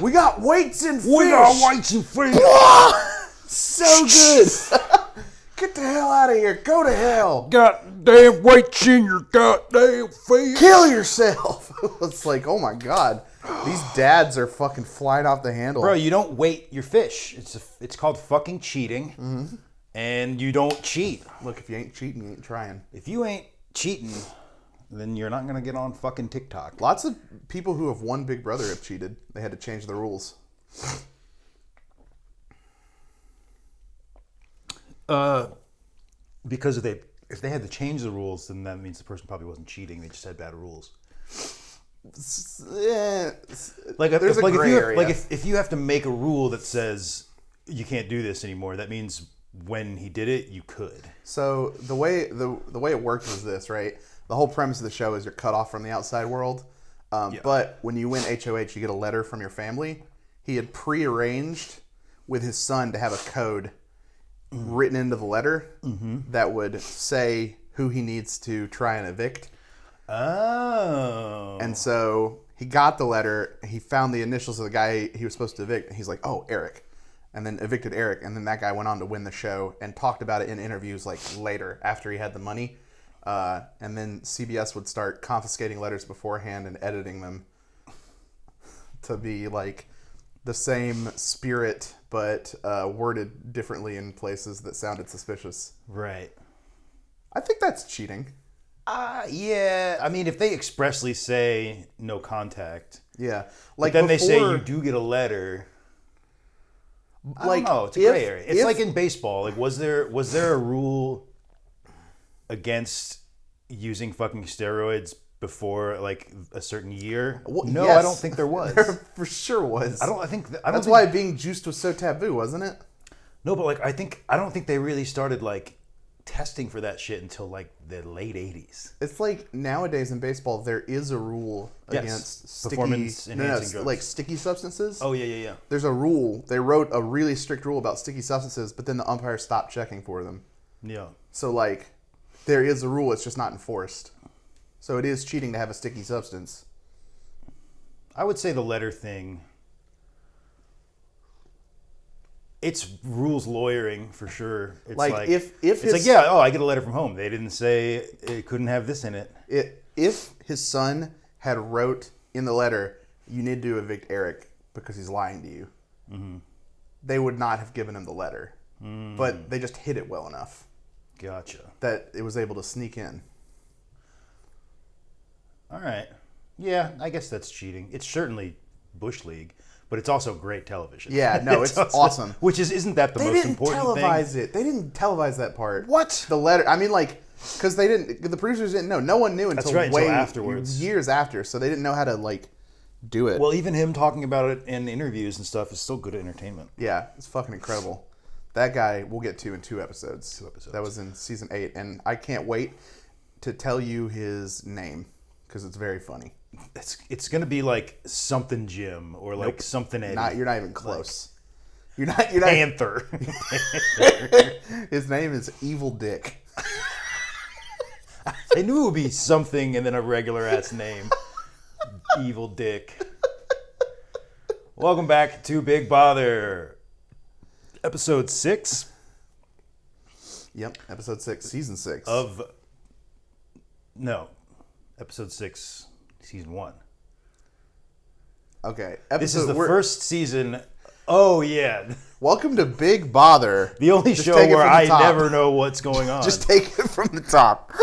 We got weights and fish. We got weights and fish. So good. Get the hell out of here. Go to hell. Goddamn weights in your goddamn fish. Kill yourself. It's like, oh my God. These dads are fucking flying off the handle. Bro, you don't weight your fish. It's called fucking cheating. Mm-hmm. And you don't cheat. Look, if you ain't cheating, you ain't trying. If you ain't cheating, then you're not going to get on fucking TikTok. Lots of people who have won Big Brother have cheated. They had to change the rules. Because if they had to change the rules, then that means the person probably wasn't cheating. They just had bad rules. There's a gray area. If you have to make a rule that says you can't do this anymore, that means when he did it, you could. So the way it worked was this, right? The whole premise of the show is you're cut off from the outside world. But when you win HOH, you get a letter from your family. He had prearranged with his son to have a code written into the letter that would say who he needs to try and evict. Oh. And so he got the letter. He found the initials of the guy he was supposed to evict. And he's like, oh, Eric. And then evicted Eric. And then that guy went on to win the show and talked about it in interviews like later after he had the money. And then CBS would start confiscating letters beforehand and editing them to be like the same spirit, but worded differently in places that sounded suspicious. Right. I think that's cheating. Yeah. I mean, if they expressly say no contact. Yeah. Like then they say you do get a letter. I don't know. It's a gray area. It's like in baseball. Like, was there a rule against using fucking steroids before like a certain year? No, yes. I don't think there was. There for sure was. That's why being juiced was so taboo, wasn't it? No, but like I don't think they really started like testing for that shit until like the late 80s. It's like nowadays in baseball there is a rule against performance enhancing drugs. Like sticky substances. Oh yeah. There's a rule. They wrote a really strict rule about sticky substances, but then the umpire stopped checking for them. Yeah. So like there is a rule, it's just not enforced. So it is cheating to have a sticky substance. I would say the letter thing, it's rules lawyering for sure. It's like if I get a letter from home. They didn't say it couldn't have this in it. If his son had wrote in the letter, you need to evict Eric because he's lying to you, they would not have given him the letter. But they just hid it well enough. Gotcha. That it was able to sneak in. All right. Yeah, I guess that's cheating. It's certainly Bush League, but it's also great television. Yeah, no, it's awesome. Which isn't that the most important thing? They didn't televise it. They didn't televise that part. What? The letter. I mean, like, because the producers didn't know. No one knew until until afterwards. Years after, so they didn't know how to, like, do it. Well, even him talking about it in interviews and stuff is still good entertainment. Yeah, it's fucking incredible. That guy we'll get to in 2 episodes. 2 episodes. That was in season 8, and I can't wait to tell you his name because it's very funny. It's gonna be like something Jim or like something Eddie. You're not even close. You're not Panther. His name is Evil Dick. I knew it would be something and then a regular ass name. Evil Dick. Welcome back to Big Bother. Episode 6. Yep, episode 6, season 6. Episode 6, season 1. Okay. This is the first season. Oh, yeah. Welcome to Big Bother. The only show where I never know what's going on. Just take it from the top.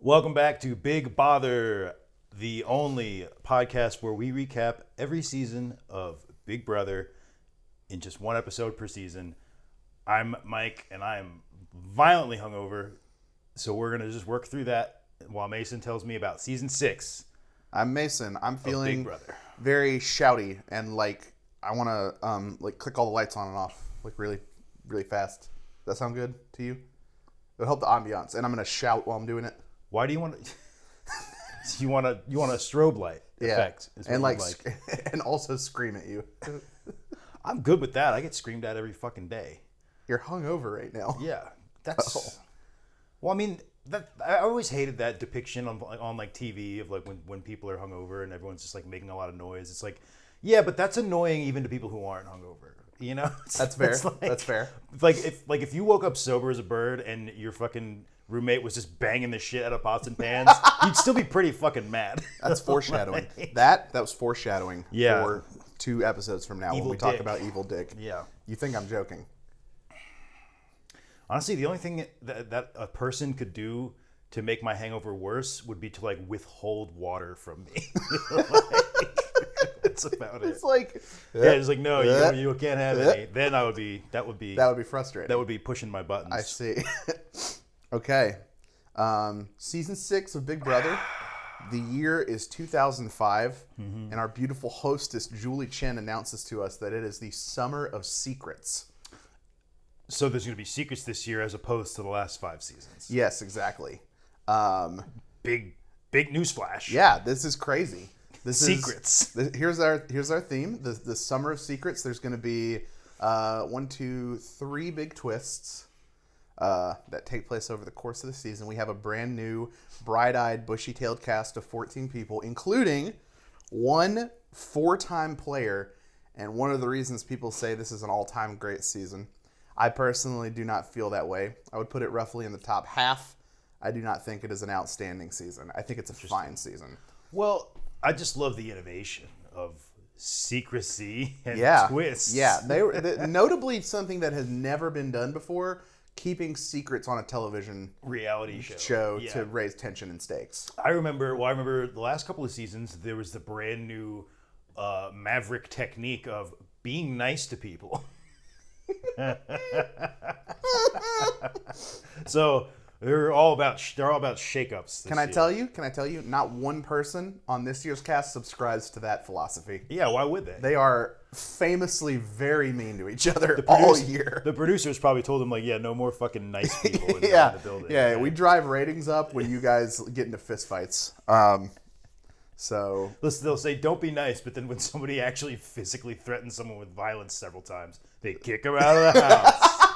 Welcome back to Big Bother, the only podcast where we recap every season of Big Brother in just 1 episode per season. I'm Mike, and I'm violently hungover, so we're going to just work through that while Mason tells me about season 6. I'm Mason. I'm feeling very shouty, and like I want to like click all the lights on and off like really, really fast. That sound good to you? It'll help the ambiance, and I'm gonna shout while I'm doing it. Why do you want to? you want a strobe light effect, and like, and also scream at you. I'm good with that. I get screamed at every fucking day. You're hungover right now. Yeah, that's. Well, I mean, I always hated that depiction on like TV of like when people are hungover and everyone's just like making a lot of noise. It's like, yeah, but that's annoying even to people who aren't hungover. You know, that's fair. Like, that's fair. Like if you woke up sober as a bird and your fucking roommate was just banging the shit out of pots and pans, you'd still be pretty fucking mad. That's foreshadowing. That was foreshadowing. Yeah. For 2 episodes from now when we talk about Evil Dick. Yeah. You think I'm joking? Honestly, the only thing that a person could do to make my hangover worse would be to like withhold water from me. That's about it. It's like, yeah, it's like no, you can't have any. Then that would be frustrating. That would be pushing my buttons. I see. Okay, season 6 of Big Brother. The year is 2005, and our beautiful hostess Julie Chen announces to us that it is the Summer of Secrets. So there's going to be secrets this year as opposed to the last 5 seasons. Yes, exactly. Big newsflash. Yeah, this is crazy. Secrets. Here's our theme. The Summer of Secrets. There's going to be 1, 2, 3 big twists that take place over the course of the season. We have a brand new, bright-eyed, bushy-tailed cast of 14 people, including 1 4-time player. And one of the reasons people say this is an all-time great season, I personally do not feel that way. I would put it roughly in the top half. I do not think it is an outstanding season. I think it's a fine season. Well, I just love the innovation of secrecy and twists. Yeah, they were notably something that has never been done before, keeping secrets on a television reality show to raise tension and stakes. I remember the last couple of seasons, there was the brand new maverick technique of being nice to people. So they're all about shakeups. Can I tell you? Not one person on this year's cast subscribes to that philosophy. Yeah, why would they? They are famously very mean to each other all year. The producers probably told them like, yeah, no more fucking nice people in the building. Yeah, we drive ratings up when you guys get into fistfights. So they'll say don't be nice, but then when somebody actually physically threatens someone with violence several times, they kick them out of the house.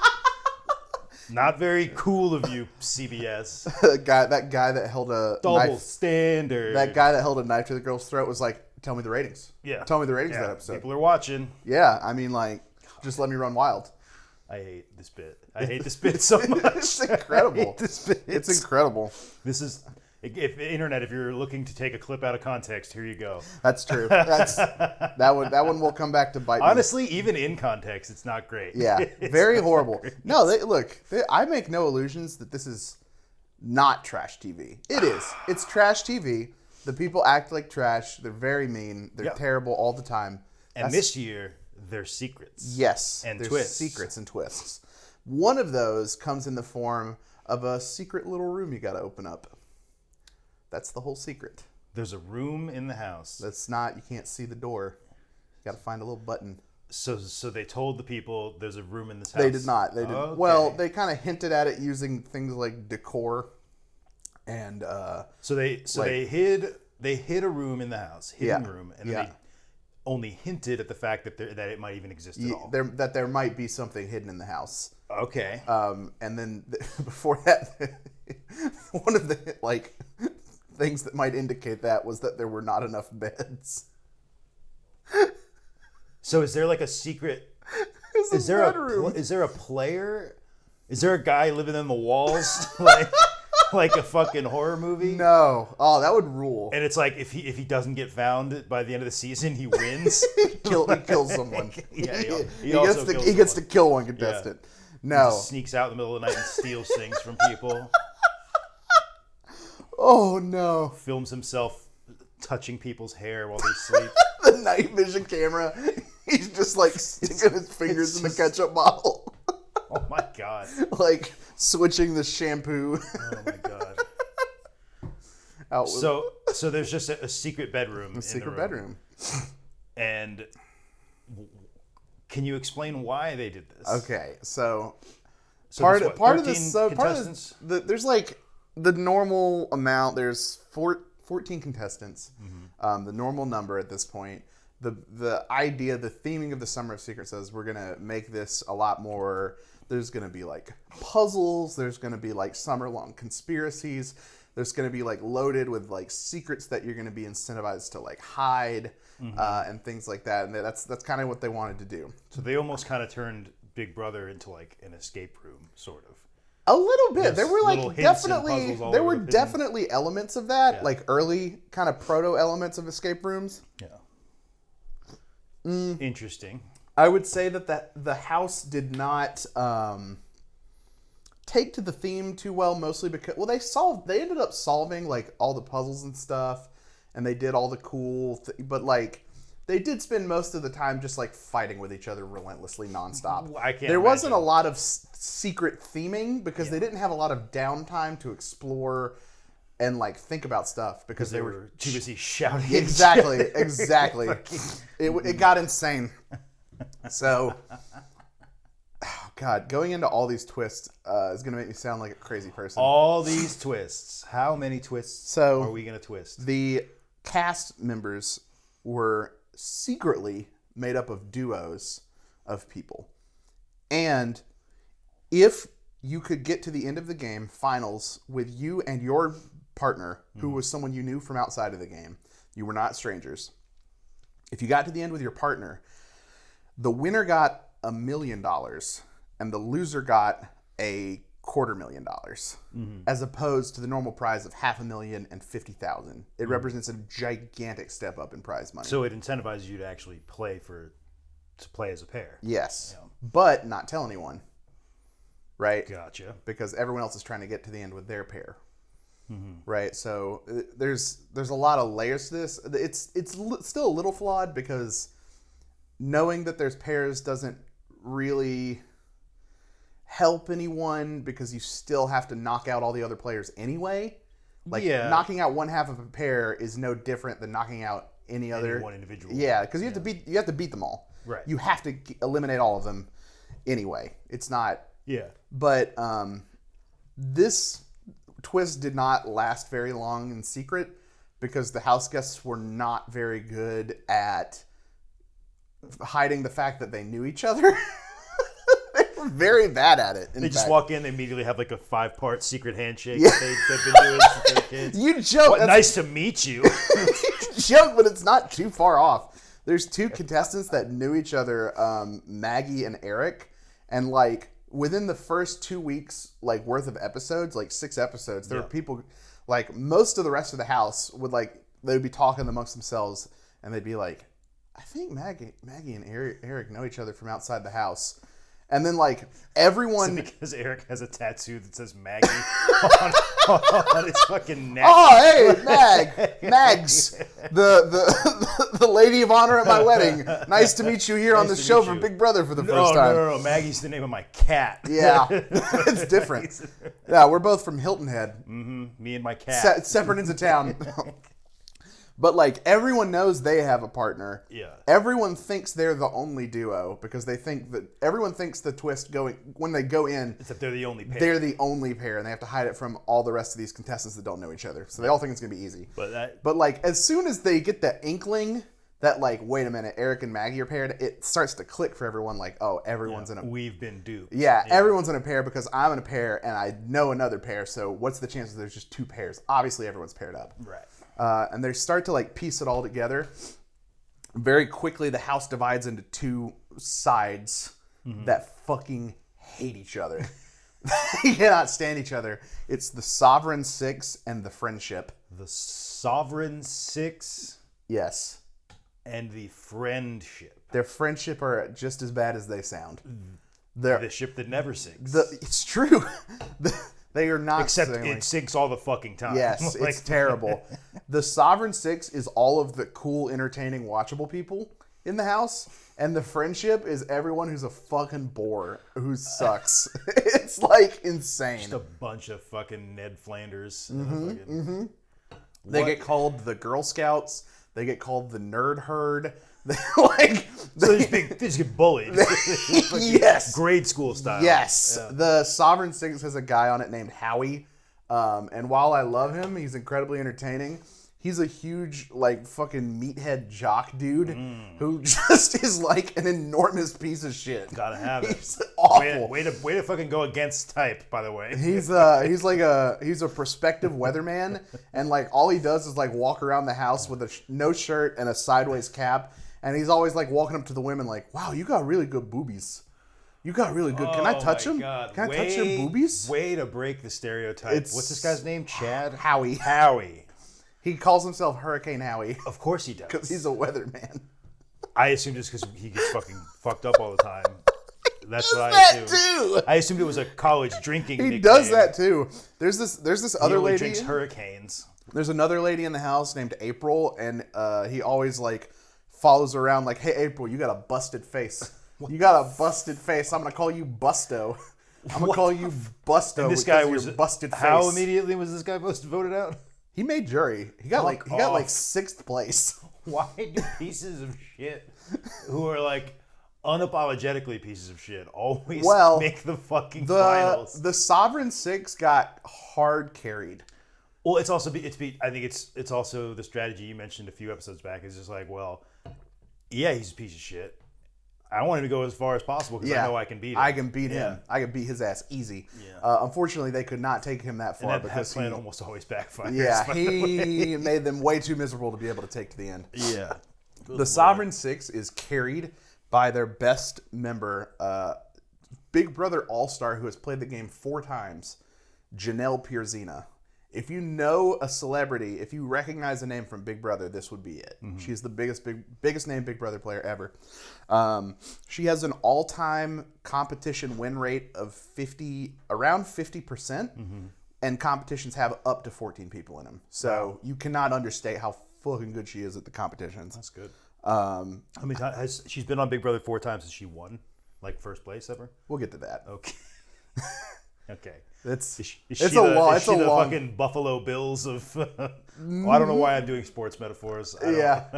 Not very cool of you, CBS. that guy that held a double knife, standard. That guy that held a knife to the girl's throat was like, "Tell me the ratings." Yeah, tell me the ratings of that episode. People are watching. Yeah, I mean, like, just let me run wild. I hate this bit. I hate this bit so much. It's incredible. I hate this bit. It's incredible. This is. If you're looking to take a clip out of context, here you go. That's true. That one will come back to bite me. Honestly, even in context, it's not great. Yeah, very horrible. No, I make no illusions that this is not trash TV. It is. It's trash TV. The people act like trash. They're very mean. They're terrible all the time. And this year, there's secrets. Yes, and there's twists. Secrets and twists. One of those comes in the form of a secret little room you got to open up. That's the whole secret. There's a room in the house. You can't see the door. You got to find a little button. So they told the people there's a room in this house. They did not. They didn't. Okay. Well, they kind of hinted at it using things like decor, and they hid a room in the house, room, and they only hinted at the fact that it might even exist at all. That there might be something hidden in the house. Okay. And then before that, one of the things that might indicate that was that there were not enough beds. So is there like a secret? Is there a player? Is there a guy living in the walls like a fucking horror movie? No. Oh, that would rule. And it's like if he doesn't get found by the end of the season, he wins. He kills someone. Yeah, he gets to kill one contestant. Yeah. No. He just sneaks out in the middle of the night and steals things from people. Oh, no. Films himself touching people's hair while they sleep. The night vision camera. He's just sticking his fingers in the ketchup bottle. Oh, my God. Switching the shampoo. Oh, my God. So there's just a secret bedroom. Bedroom. And can you explain why they did this? Okay, so So part there's, part of 13 this part of contestants? this, there's like the normal amount. There's 14 contestants, the normal number at this point. The idea, the theming of the Summer of Secrets says we're gonna make this a lot more. There's gonna be like puzzles. There's gonna be like summer-long conspiracies. There's gonna be like loaded with like secrets that you're gonna be incentivized to like hide and things like that. And that's kind of what they wanted to do. So they almost kind of turned Big Brother into like an escape room, sort of. A little bit. Yes, there were little like hints and definitely puzzles all there over were the thing. definitely elements of that, Yeah. like early kind of proto elements of escape rooms. Yeah. Interesting. I would say that the house did not take to the theme too well, mostly because they ended up solving like all the puzzles and stuff, and they did all the cool but like they did spend most of the time just like fighting with each other relentlessly nonstop. I can't There wasn't a imagine. lot of secret theming because they didn't have a lot of downtime to explore and like think about stuff because They were too busy shouting. at each other. Exactly. It got insane. So, oh God, going into all these twists is going to make me sound like a crazy person. All these twists. How many twists So- are we going to twist? The cast members were secretly made up of duos of people. And if you could get to the end of the game, finals, with you and your partner, who was someone you knew from outside of the game, you were not strangers. If you got to the end with your partner, the winner got $1 million and the loser got $250,000, as opposed to the normal prize of $500,000 and $50,000. It represents a gigantic step up in prize money. So it incentivizes you to actually play as a pair. Yes, Yeah. but not tell anyone, right? Gotcha. Because everyone else is trying to get to the end with their pair, right? So there's a lot of layers to this. It's still a little flawed because knowing that there's pairs doesn't really help anyone because you still have to knock out all the other players anyway. Like knocking out one half of a pair is no different than knocking out any other one individual. Yeah, because you have to beat them all. Right. You have to eliminate all of them anyway. It's not. Yeah. But this twist did not last very long in secret because the house guests were not very good at hiding the fact that they knew each other. They were very bad at it. They just walk in, they immediately have like a 5-part secret handshake Yeah. that they've been doing since they were kids. You joke. What, nice to meet you. You joke, but it's not too far off. There's 2 contestants that knew each other, Maggie and Eric, and like within the first 2 weeks, like worth of episodes, like 6 episodes, there were people, like most of the rest of the house they'd be talking amongst themselves, and they'd be like, I think Maggie and Eric know each other from outside the house. And then, like, everyone... Because Eric has a tattoo that says Maggie on his fucking neck. Oh, hey, Mags, the lady of honor at my wedding. Nice to meet you here on the show for Big Brother for the first time. No. Maggie's the name of my cat. Yeah, it's different. Yeah, we're both from Hilton Head. Me and my cat. Separate ends of town. But, like, everyone knows they have a partner. Yeah. Everyone thinks they're the only duo because everyone thinks the twist when they go in, Except they're the only pair. they're the only pair, and they have to hide it from all the rest of these contestants that don't know each other. So they all think it's going to be easy. But like, as soon as they get that inkling that, like, wait a minute, Eric and Maggie are paired, it starts to click for everyone, like, oh, everyone's in a... We've been duped. Yeah, everyone's in a pair because I'm in a pair, and I know another pair, so what's the chances there's just 2 pairs? Obviously, everyone's paired up. Right. And they start to, like, piece it all together. Very quickly, the house divides into 2 sides that fucking hate each other. They cannot stand each other. It's the Sovereign Six and the Friendship. The Sovereign Six Yes. and the Friendship. Their friendship are just as bad as they sound. The ship that never sinks. It's true. They are not... Except sailing. it sinks all the fucking time. Yes, Like- it's terrible. The Sovereign Six is all of the cool, entertaining, watchable people in the house, and the Friendship is everyone who's a fucking bore, who sucks. It's, like, insane. Just a bunch of fucking Ned Flanders. They get called the Girl Scouts. They get called the Nerd Herd. Like, So they just get bullied. yes. Grade school style. Yes. Yeah. The Sovereign Six has a guy on it named Howie. And while I love him, he's incredibly entertaining. He's a huge, like, fucking meathead jock dude who just is like an enormous piece of shit. Gotta have it. He's awful. Way to fucking go against type, by the way. He's a prospective weatherman, and like all he does is like walk around the house with no shirt and a sideways cap, and he's always like walking up to the women like, "Wow, you got really good boobies. You got really good. Can I touch them? God. Can I touch your boobies?" Way to break the stereotype. What's this guy's name? Chad? Howie. Howie. He calls himself Hurricane Howie Of course he does. because he's a weatherman. I assume just because he gets fucking fucked up all the time. That's what I That assumed. too. I assumed it was a college drinking He nickname. does that too. There's this He other only lady. drinks hurricanes. There's another lady in the house named April, and he always like follows around like, "Hey April, you got a busted face. You got a busted face. I'm gonna call you Busto. I'm gonna call you Busto." And this because guy of was your busted face. How immediately was this guy voted out? He made jury. He got like off. 6th place. Why do pieces of shit who are like unapologetically pieces of shit always make the fucking finals? The Sovereign Six got hard carried. Well, it's also I think it's also the strategy you mentioned a few episodes back. Is just like, well, yeah, he's a piece of shit. I want him to go as far as possible because I know I can beat him. I can beat him. I can beat his ass easy. Yeah. Unfortunately, they could not take him that far and that because plan almost always backfires. Yeah, he made them way too miserable to be able to take to the end. Yeah. The Sovereign Six is carried by their best member, Big Brother All-Star, who has played the game 4 times, Janelle Pierzina. If you know a celebrity, if you recognize a name from Big Brother, this would be it. Mm-hmm. She's the biggest name Big Brother player ever. She has an all-time competition win rate of around 50%, and competitions have up to 14 people in them. So you cannot understate how fucking good she is at the competitions. That's good. How many times has she's been on Big Brother 4 times? Has she won like first place ever? We'll get to that. Okay. Okay. It's a long. Fucking Buffalo Bills of. Well, I don't know why I'm doing sports metaphors.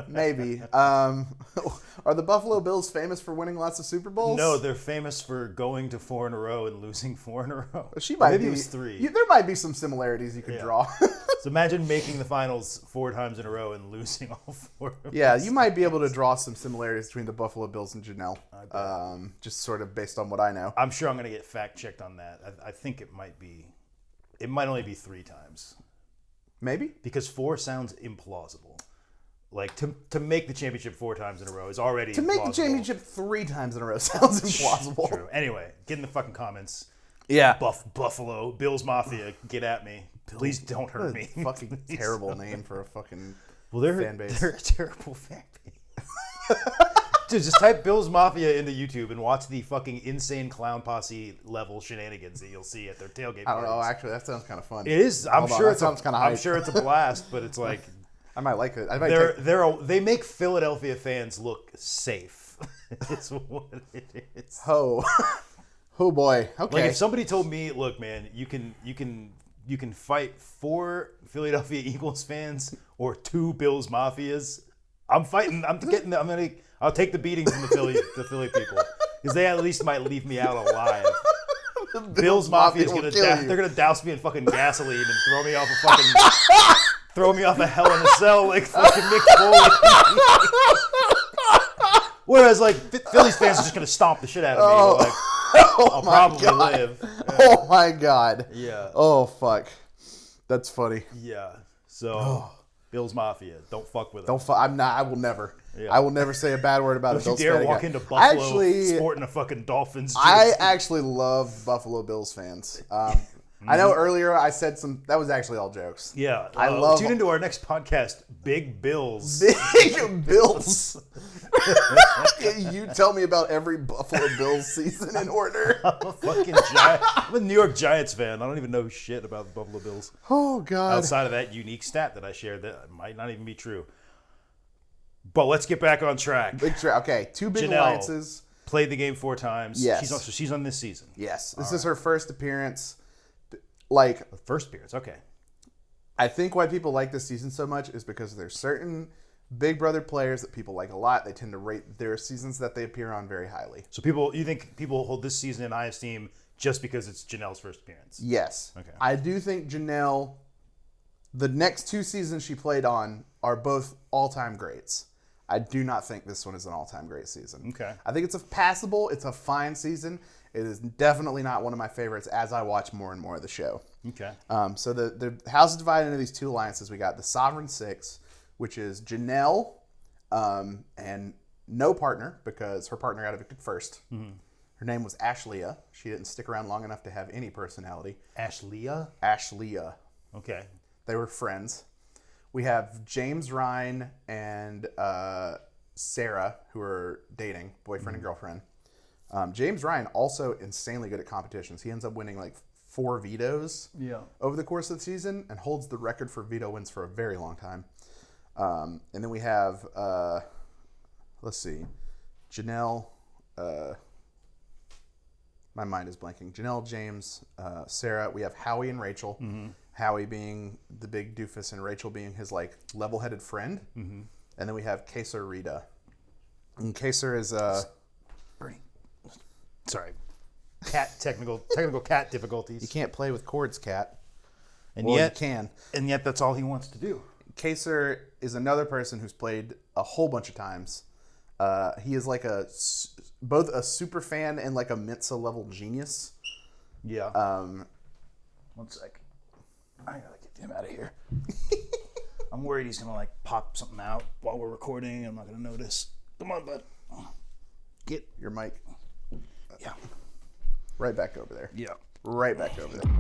Maybe. Are the Buffalo Bills famous for winning lots of Super Bowls? No, they're famous for going to 4 in a row and losing 4 in a row. Maybe it was 3. There might be some similarities you could draw. So imagine making the finals 4 times in a row and losing all 4. Yeah, you might be able to draw some similarities between the Buffalo Bills and Janelle. Just sort of based on what I know. I'm sure I'm going to get fact checked on that. I think it might only be 3 times. Maybe? Because 4 sounds implausible. Like, to make the championship 4 times in a row is already To make the championship 3 times in a row sounds implausible. True. Anyway, get in the fucking comments. Yeah. Buffalo, Bills Mafia, get at me. Please don't hurt me. Fucking terrible name for a fucking fan base. They're a terrible fan base. Dude, just type Bills Mafia into YouTube and watch the fucking insane clown posse level shenanigans that you'll see at their tailgate parties. I don't know. Actually, that sounds kind of fun. It is. I'm sure it's a blast, but it's like I might like it. They make Philadelphia fans look safe. It's what it is. Oh boy. Okay. Like if somebody told me, look, man, you can fight 4 Philadelphia Eagles fans or 2 Bills Mafias. I'm fighting. I'll take the beating from the Philly people because they at least might leave me out alive. Bills Mafia is they're gonna douse me in fucking gasoline and throw me off a Hell in a Cell like fucking Mick Foley. Whereas like Phillies fans are just gonna stomp the shit out of me. Like, I'll probably live. Yeah. Oh my god. Yeah. Oh fuck. That's funny. Yeah. So Bills Mafia, don't fuck with them. I will never. Yeah. I will never say a bad word about a Bills fan. Don't you dare walk into Buffalo sporting a fucking Dolphins jersey. I actually love Buffalo Bills fans. I know earlier I said that was actually all jokes. Yeah. I love. Tune into our next podcast, Big Bills. Big Bills. You tell me about every Buffalo Bills season in order. I'm a New York Giants fan. I don't even know shit about the Buffalo Bills. Oh god. Outside of that unique stat that I shared that might not even be true. But let's get back on track. Okay, 2 big alliances. Played the game 4 times. Yes. She's on this season. Yes. This is her first appearance. Like first appearance, okay. I think why people like this season so much is because there's certain Big Brother players that people like a lot. They tend to rate their seasons that they appear on very highly. So you think people hold this season in high esteem just because it's Janelle's first appearance? Yes. Okay. I do think Janelle, the next 2 seasons she played on are both all-time greats. I do not think this one is an all-time great season. Okay. I think it's a passable, it's a fine season. It is definitely not one of my favorites as I watch more and more of the show. Okay. So the house is divided into these 2 alliances. We got the Sovereign Six, which is Janelle and no partner because her partner got evicted first. Mm-hmm. Her name was Ashleah. She didn't stick around long enough to have any personality. Ashleah? Ashleah. Okay. They were friends. We have James Ryan and Sarah, who are dating, boyfriend and girlfriend. James Ryan also insanely good at competitions. He ends up winning like 4 vetoes over the course of the season and holds the record for veto wins for a very long time. And then we have, let's see, Janelle, my mind is blanking. Janelle, James, Sarah. We have Howie and Rachel. Mm-hmm. Howie being the big doofus and Rachel being his like level-headed friend. Mm-hmm. And then we have Kaser Rita. And Kaser is Bernie. Sorry. Technical cat difficulties. You can't play with chords, cat. And yet you can. And yet that's all he wants to do. Kaser is another person who's played a whole bunch of times. He is like both a super fan and like a Mensa level genius. Yeah. 1 sec. I gotta get him out of here. I'm worried he's gonna like pop something out while we're recording. I'm not gonna notice. Come on, bud. Get your mic. Yeah. Right back over there. Yeah. Right back over there.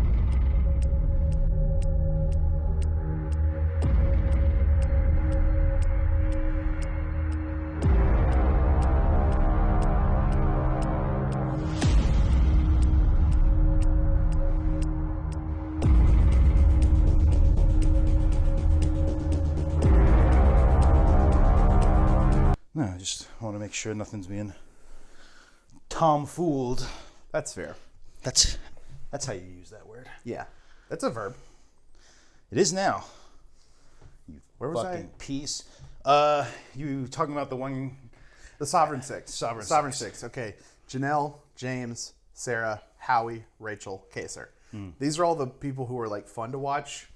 No, I just want to make sure nothing's being tomfooled. That's fair. That's how you use that word. Yeah. That's a verb. It is now. You Where was fucking I? piece. You talking about the one? The Sovereign Six. Sovereign Six. Okay. Janelle, James, Sarah, Howie, Rachel, Kaser. These are all the people who are like fun to watch.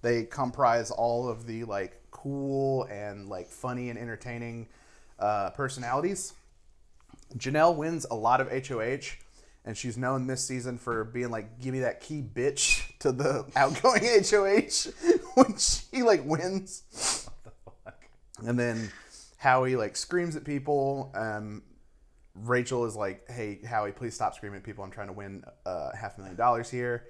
They comprise all of the like cool and like funny and entertaining personalities. Janelle wins a lot of HOH, and she's known this season for being like, give me that key bitch to the outgoing HOH when she like wins. What the fuck? And then Howie like screams at people. Rachel is like, hey, Howie, please stop screaming at people. I'm trying to win $500,000 here.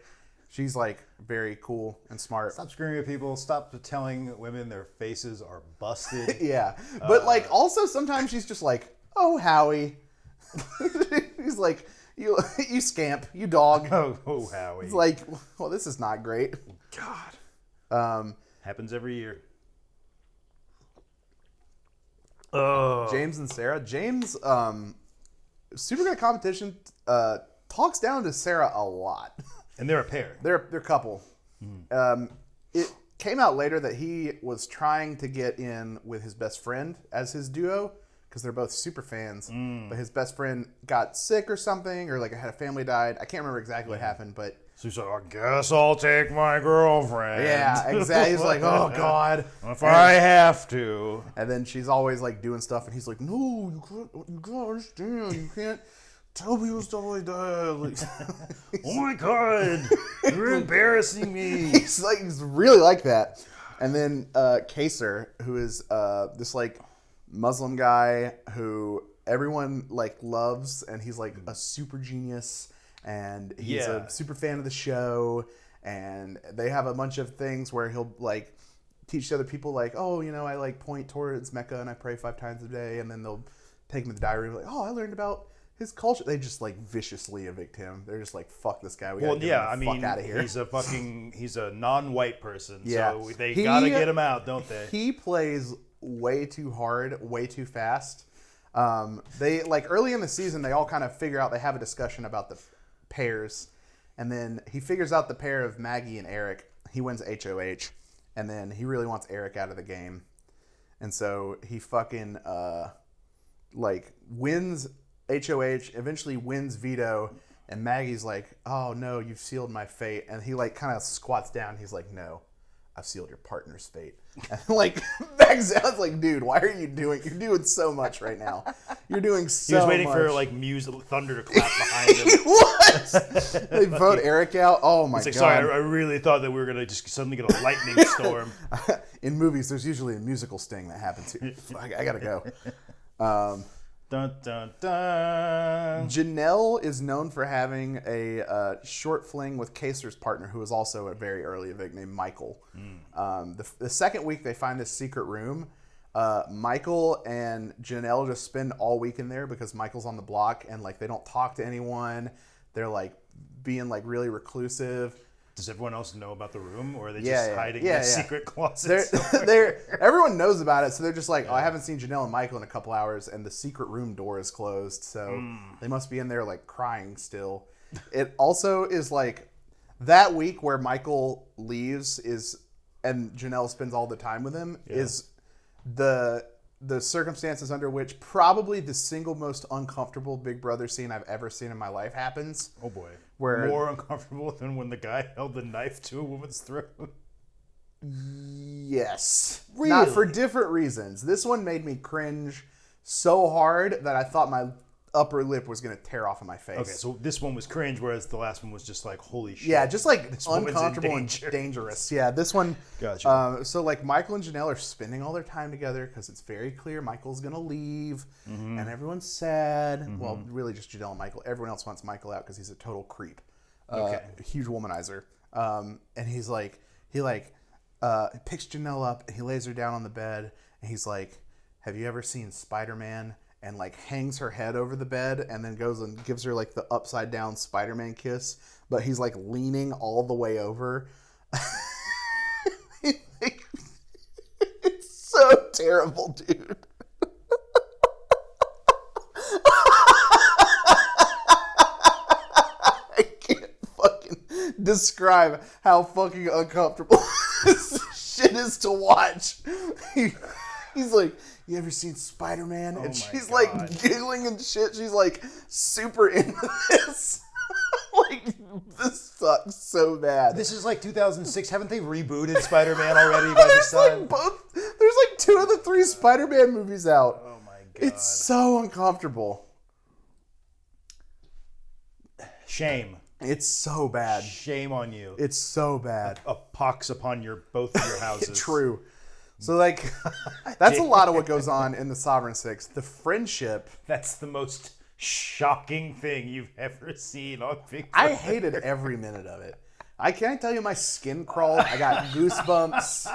She's like very cool and smart. Stop screaming at people. Stop telling women their faces are busted. Yeah. But like also sometimes she's just like, oh, Howie. He's like, you scamp, you dog. Oh, Howie. He's like, well, this is not great. God. Happens every year. James and Sarah. James, super good competition, talks down to Sarah a lot. And they're a pair. They're a couple. It came out later that he was trying to get in with his best friend as his duo because they're both super fans. But his best friend got sick or something, or like had a family died. I can't remember exactly what happened, but So he's like, I guess I'll take my girlfriend. yeah, exactly. He's like, oh God, if I have to. And then she's always like doing stuff, and he's like, no, you can't understand. You can't tell people stuff like that. Like, oh my God, you're embarrassing me. He's really like that. And then Kaser, who is this like Muslim guy who everyone like loves, and he's like a super genius, and he's a super fan of the show, and they have a bunch of things where he'll like teach other people like, oh, you know, I like point towards Mecca and I pray 5 times a day, and then they'll take him to the diary and be like, oh, I learned about his culture. They just like viciously evict him. They're just like, fuck this guy. We gotta get him the fuck out of here. He's a non-white person, yeah. So they gotta get him out, don't they? He plays way too hard, way too fast. They like early in the season, they all kind of figure out, they have a discussion about the pairs, and then he figures out the pair of Maggie and Eric. He wins HOH, and then he really wants Eric out of the game. And so he fucking like wins HOH, eventually wins veto, and Maggie's like, "Oh no, you've sealed my fate." And he like kind of squats down. He's like, "No, I've sealed your partner's fate." And like backs down. It's like, dude, why are you doing? You're doing so much right now. You're doing so much. He was waiting for like music, thunder to clap behind him. He was. They vote Eric out. Oh my god. Sorry, I really thought that we were gonna just suddenly get a lightning storm. In movies, there's usually a musical sting that happens here. I gotta go. Dun, dun, dun. Janelle is known for having a short fling with Kaser's partner, who was also a very early evict, named Michael. The second week they find this secret room. Michael and Janelle just spend all week in there because Michael's on the block, and like they don't talk to anyone. They're like being like really reclusive. Does everyone else know about the room, or are they just hiding in secret closets? Everyone knows about it, so they're just like, "Oh, I haven't seen Janelle and Michael in a couple hours, and the secret room door is closed, so they must be in there like crying still." It also is like that week where Michael leaves and Janelle spends all the time with him is the circumstances under which probably the single most uncomfortable Big Brother scene I've ever seen in my life happens. Oh boy. Where, more uncomfortable than when the guy held the knife to a woman's throat? Yes. Really? Not for different reasons. This one made me cringe so hard that I thought my upper lip was going to tear off of my face. Okay, so this one was cringe, whereas the last one was just like, holy shit. Yeah, just like this uncomfortable and dangerous. Yeah, this one. Gotcha. So like Michael and Janelle are spending all their time together because it's very clear Michael's going to leave and everyone's sad. Well, really just Janelle and Michael. Everyone else wants Michael out because he's a total creep. Huge womanizer. And he picks Janelle up and he lays her down on the bed and he's like, "Have you ever seen Spiderman?" And like hangs her head over the bed and then goes and gives her like the upside down Spider-Man kiss, but he's like leaning all the way over. It's so terrible, dude. I can't fucking describe how fucking uncomfortable this shit is to watch. He's like, "You ever seen Spider-Man?" And she's like giggling and shit. She's like super into this. Like, this sucks so bad. This is like 2006. Haven't they rebooted Spider-Man already by this time? There's like 2 of the 3 Spider-Man movies out. Oh my god. It's so uncomfortable. Shame. It's so bad. Shame on you. It's so bad. A pox upon both of your houses. True. So, like, that's a lot of what goes on in the Sovereign Six. The friendship. That's the most shocking thing you've ever seen on Big Brother. I hated every minute of it. I can't tell you my skin crawled. I got goosebumps.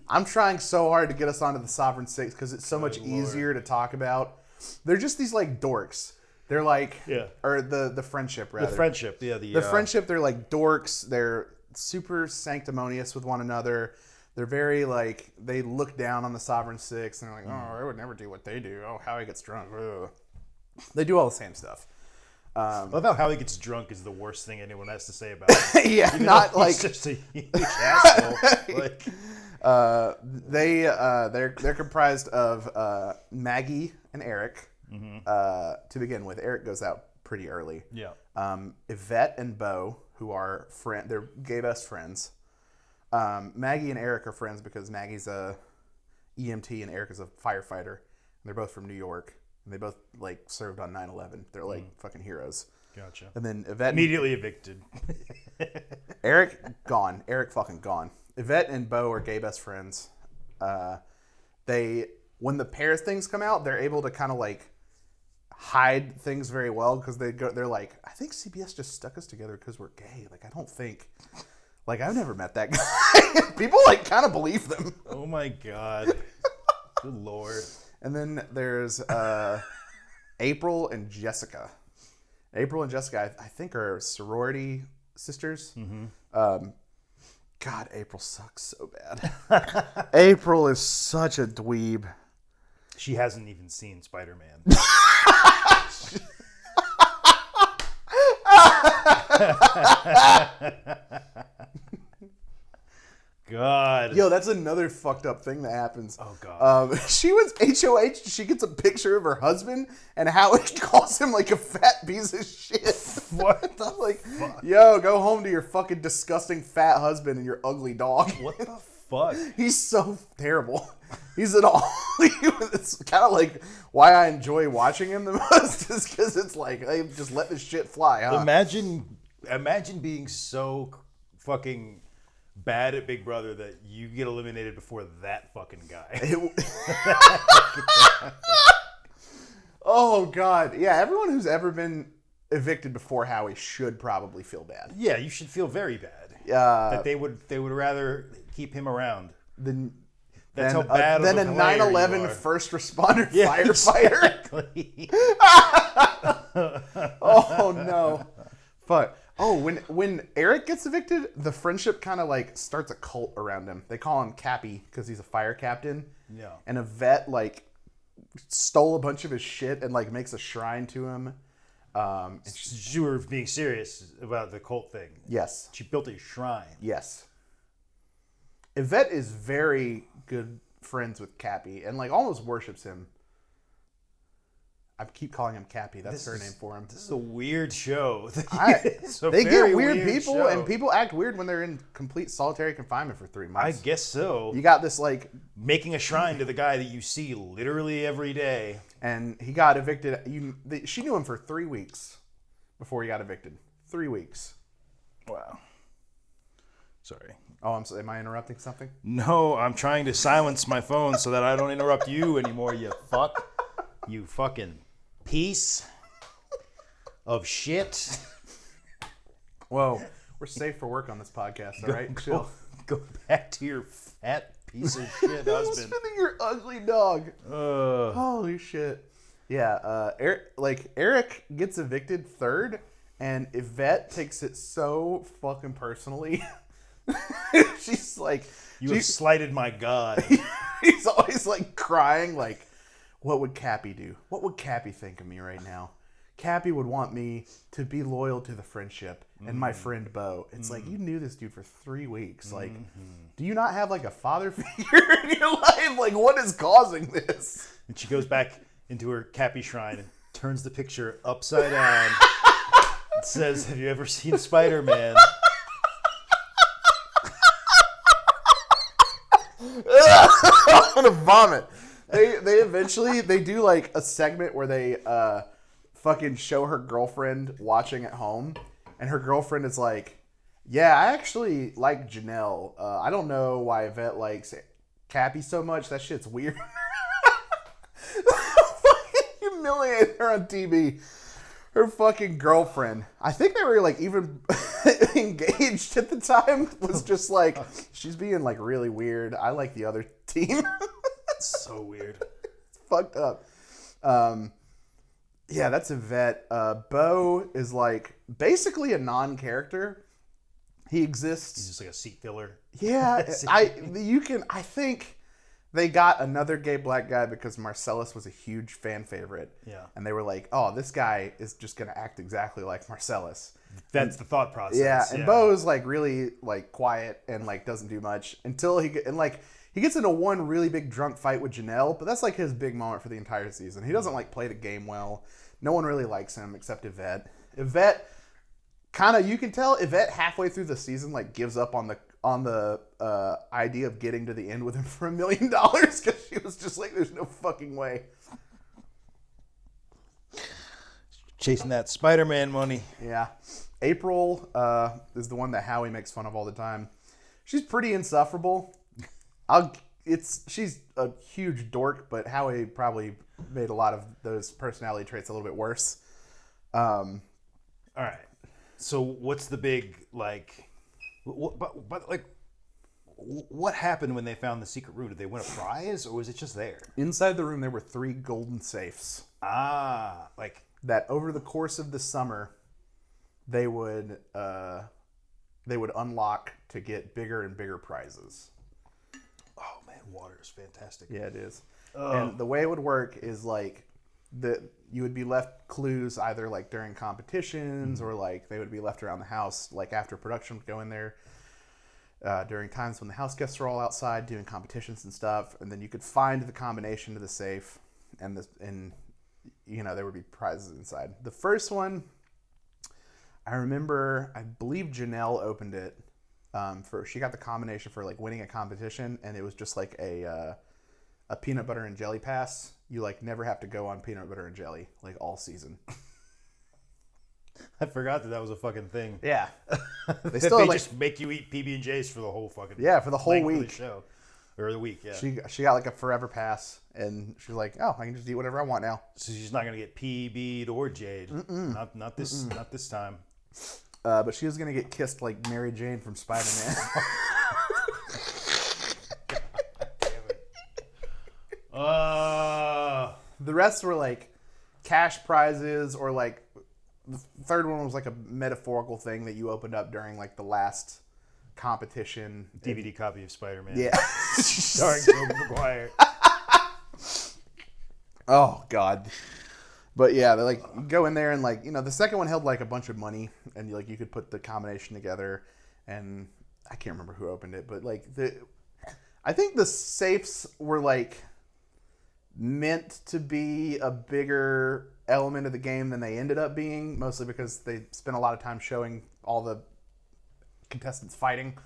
I'm trying so hard to get us onto the Sovereign Six because it's so much easier to talk about. They're just these, like, dorks. They're like, or the friendship, rather. The friendship, The friendship, they're like dorks. They're super sanctimonious with one another. They're very, like, they look down on the Sovereign Six, and they're like, "Oh, I would never do what they do. Oh, Howie gets drunk." Ugh. They do all the same stuff. I love how Howie gets drunk is the worst thing anyone has to say about him. Yeah, not like... He's just a huge asshole. Like, they're comprised of Maggie and Eric. To begin with, Eric goes out pretty early. Yeah. Yvette and Beau, who are they're gay best friends. Maggie and Eric are friends because Maggie's a EMT and Eric is a firefighter. And they're both from New York. And they both, like, served on 9/11. They're, like, fucking heroes. Gotcha. And then Yvette... Immediately evicted. Eric, gone. Eric fucking gone. Yvette and Beau are gay best friends. When the pairs things come out, they're able to kind of, like, hide things very well because they're like, "I think CBS just stuck us together because we're gay. Like, I don't think... Like, I've never met that guy." People, like, kind of believe them. Oh, my God. Good Lord. And then there's April and Jessica. April and Jessica, I think, are sorority sisters. God, April sucks so bad. April is such a dweeb. She hasn't even seen Spider-Man. God. Yo, that's another fucked up thing that happens. Oh, God. She was HOH. She gets a picture of her husband, and Howie calls him like a fat piece of shit. What the like, fuck? yo, go home to your fucking disgusting fat husband and your ugly dog. What the fuck? He's so terrible. He's an all. It's kind of like why I enjoy watching him the most is because it's like they just let this shit fly. Huh? Imagine being so fucking bad at Big Brother that you get eliminated before that fucking guy. Oh God, yeah. Everyone who's ever been evicted before Howie should probably feel bad. Yeah, you should feel very bad. That they would rather keep him around. That's how bad than of a a player 9/11 you are. first responder Yeah, firefighter. exactly. Oh no, fuck. Oh, when Eric gets evicted, the friendship kind of like starts a cult around him. They call him Cappy because he's a fire captain. Yeah. And a vet like stole a bunch of his shit and like makes a shrine to him. You were being serious about the cult thing. Yes. She built a shrine. Yes. Yvette is very good friends with Cappy and like almost worships him. I keep calling him Cappy. That's her name for him. This is a weird show. They get weird people, show. And people act weird when they're in complete solitary confinement for 3 months. I guess so. You got this like making a shrine to the guy that you see literally every day, and he got evicted. She knew him for 3 weeks before he got evicted. 3 weeks. Wow. Sorry. Oh, I'm sorry. Am I interrupting something? No, I'm trying to silence my phone so that I don't interrupt you anymore. You fuck. You fucking piece of shit. Whoa, we're safe for work on this podcast, all right? Chill. Go back to your fat piece of shit husband. Spinning your ugly dog. Holy shit. Yeah, Eric gets evicted third, and Yvette takes it so fucking personally. She's like, you have slighted my God. He's always like crying, like, what would Cappy do? What would Cappy think of me right now? Cappy would want me to be loyal to the friendship and my friend Bo. It's like, you knew this dude for 3 weeks. Like, do you not have like a father figure in your life? Like, what is causing this? And she goes back into her Cappy shrine and turns the picture upside down. It says, have you ever seen Spiderman? I'm gonna vomit. They eventually do like a segment where they fucking show her girlfriend watching at home, and her girlfriend is like, yeah, I actually like Janelle. I don't know why Yvette likes Cappy so much. That shit's weird. Fucking humiliate her on TV. Her fucking girlfriend. I think they were like even engaged at the time. Was just like, she's being like really weird. I like the other team. So weird. It's fucked up. Yeah, that's Yvette. Bo is like basically a non-character. He exists. He's just like a seat filler. Yeah, I think they got another gay black guy because Marcellus was a huge fan favorite. Yeah. And they were like, oh, this guy is just going to act exactly like Marcellus. That's the thought process. Yeah, and Bo's like really like quiet and like doesn't do much until he gets into one really big drunk fight with Janelle, but that's like his big moment for the entire season. He doesn't like play the game well. No one really likes him except Yvette. Yvette kind of, you can tell Yvette halfway through the season like gives up on the idea of getting to the end with him for $1 million because she was just like, there's no fucking way. Chasing that Spider-Man money. Yeah. April is the one that Howie makes fun of all the time. She's pretty insufferable. She's a huge dork, but Howie probably made a lot of those personality traits a little bit worse. All right. So what's the big like? What happened when they found the secret room? Did they win a prize, or was it just there? Inside the room, there were 3 golden safes. Like that over the course of the summer, they would unlock to get bigger and bigger prizes. Oh man, water is fantastic. Yeah, it is. And the way it would work is like you would be left clues either like during competitions or like they would be left around the house like after production would go in there. during times when the house guests were all outside doing competitions and stuff, and then you could find the combination to the safe, and there would be prizes inside. The first one, I remember, I believe Janelle opened it. She got the combination for like winning a competition, and it was just like a peanut butter and jelly pass. You like never have to go on peanut butter and jelly like all season. I forgot that was a fucking thing. Yeah, They just make you eat PB&Js for the whole fucking for the whole week of the show or the week. Yeah, she got like a forever pass, and she's like, oh, I can just eat whatever I want now. So she's not gonna get PB'd or Jade. Not this time. But she was gonna get kissed like Mary Jane from Spiderman. The rest were like cash prizes, or like the third one was like a metaphorical thing that you opened up during like the last competition. DVD copy of Spiderman. Yeah. Starring Tobey Maguire. Oh God. But yeah, they like go in there and like, the second one held like a bunch of money, and you could put the combination together, and I can't remember who opened it, but like I think the safes were like meant to be a bigger element of the game than they ended up being, mostly because they spent a lot of time showing all the contestants fighting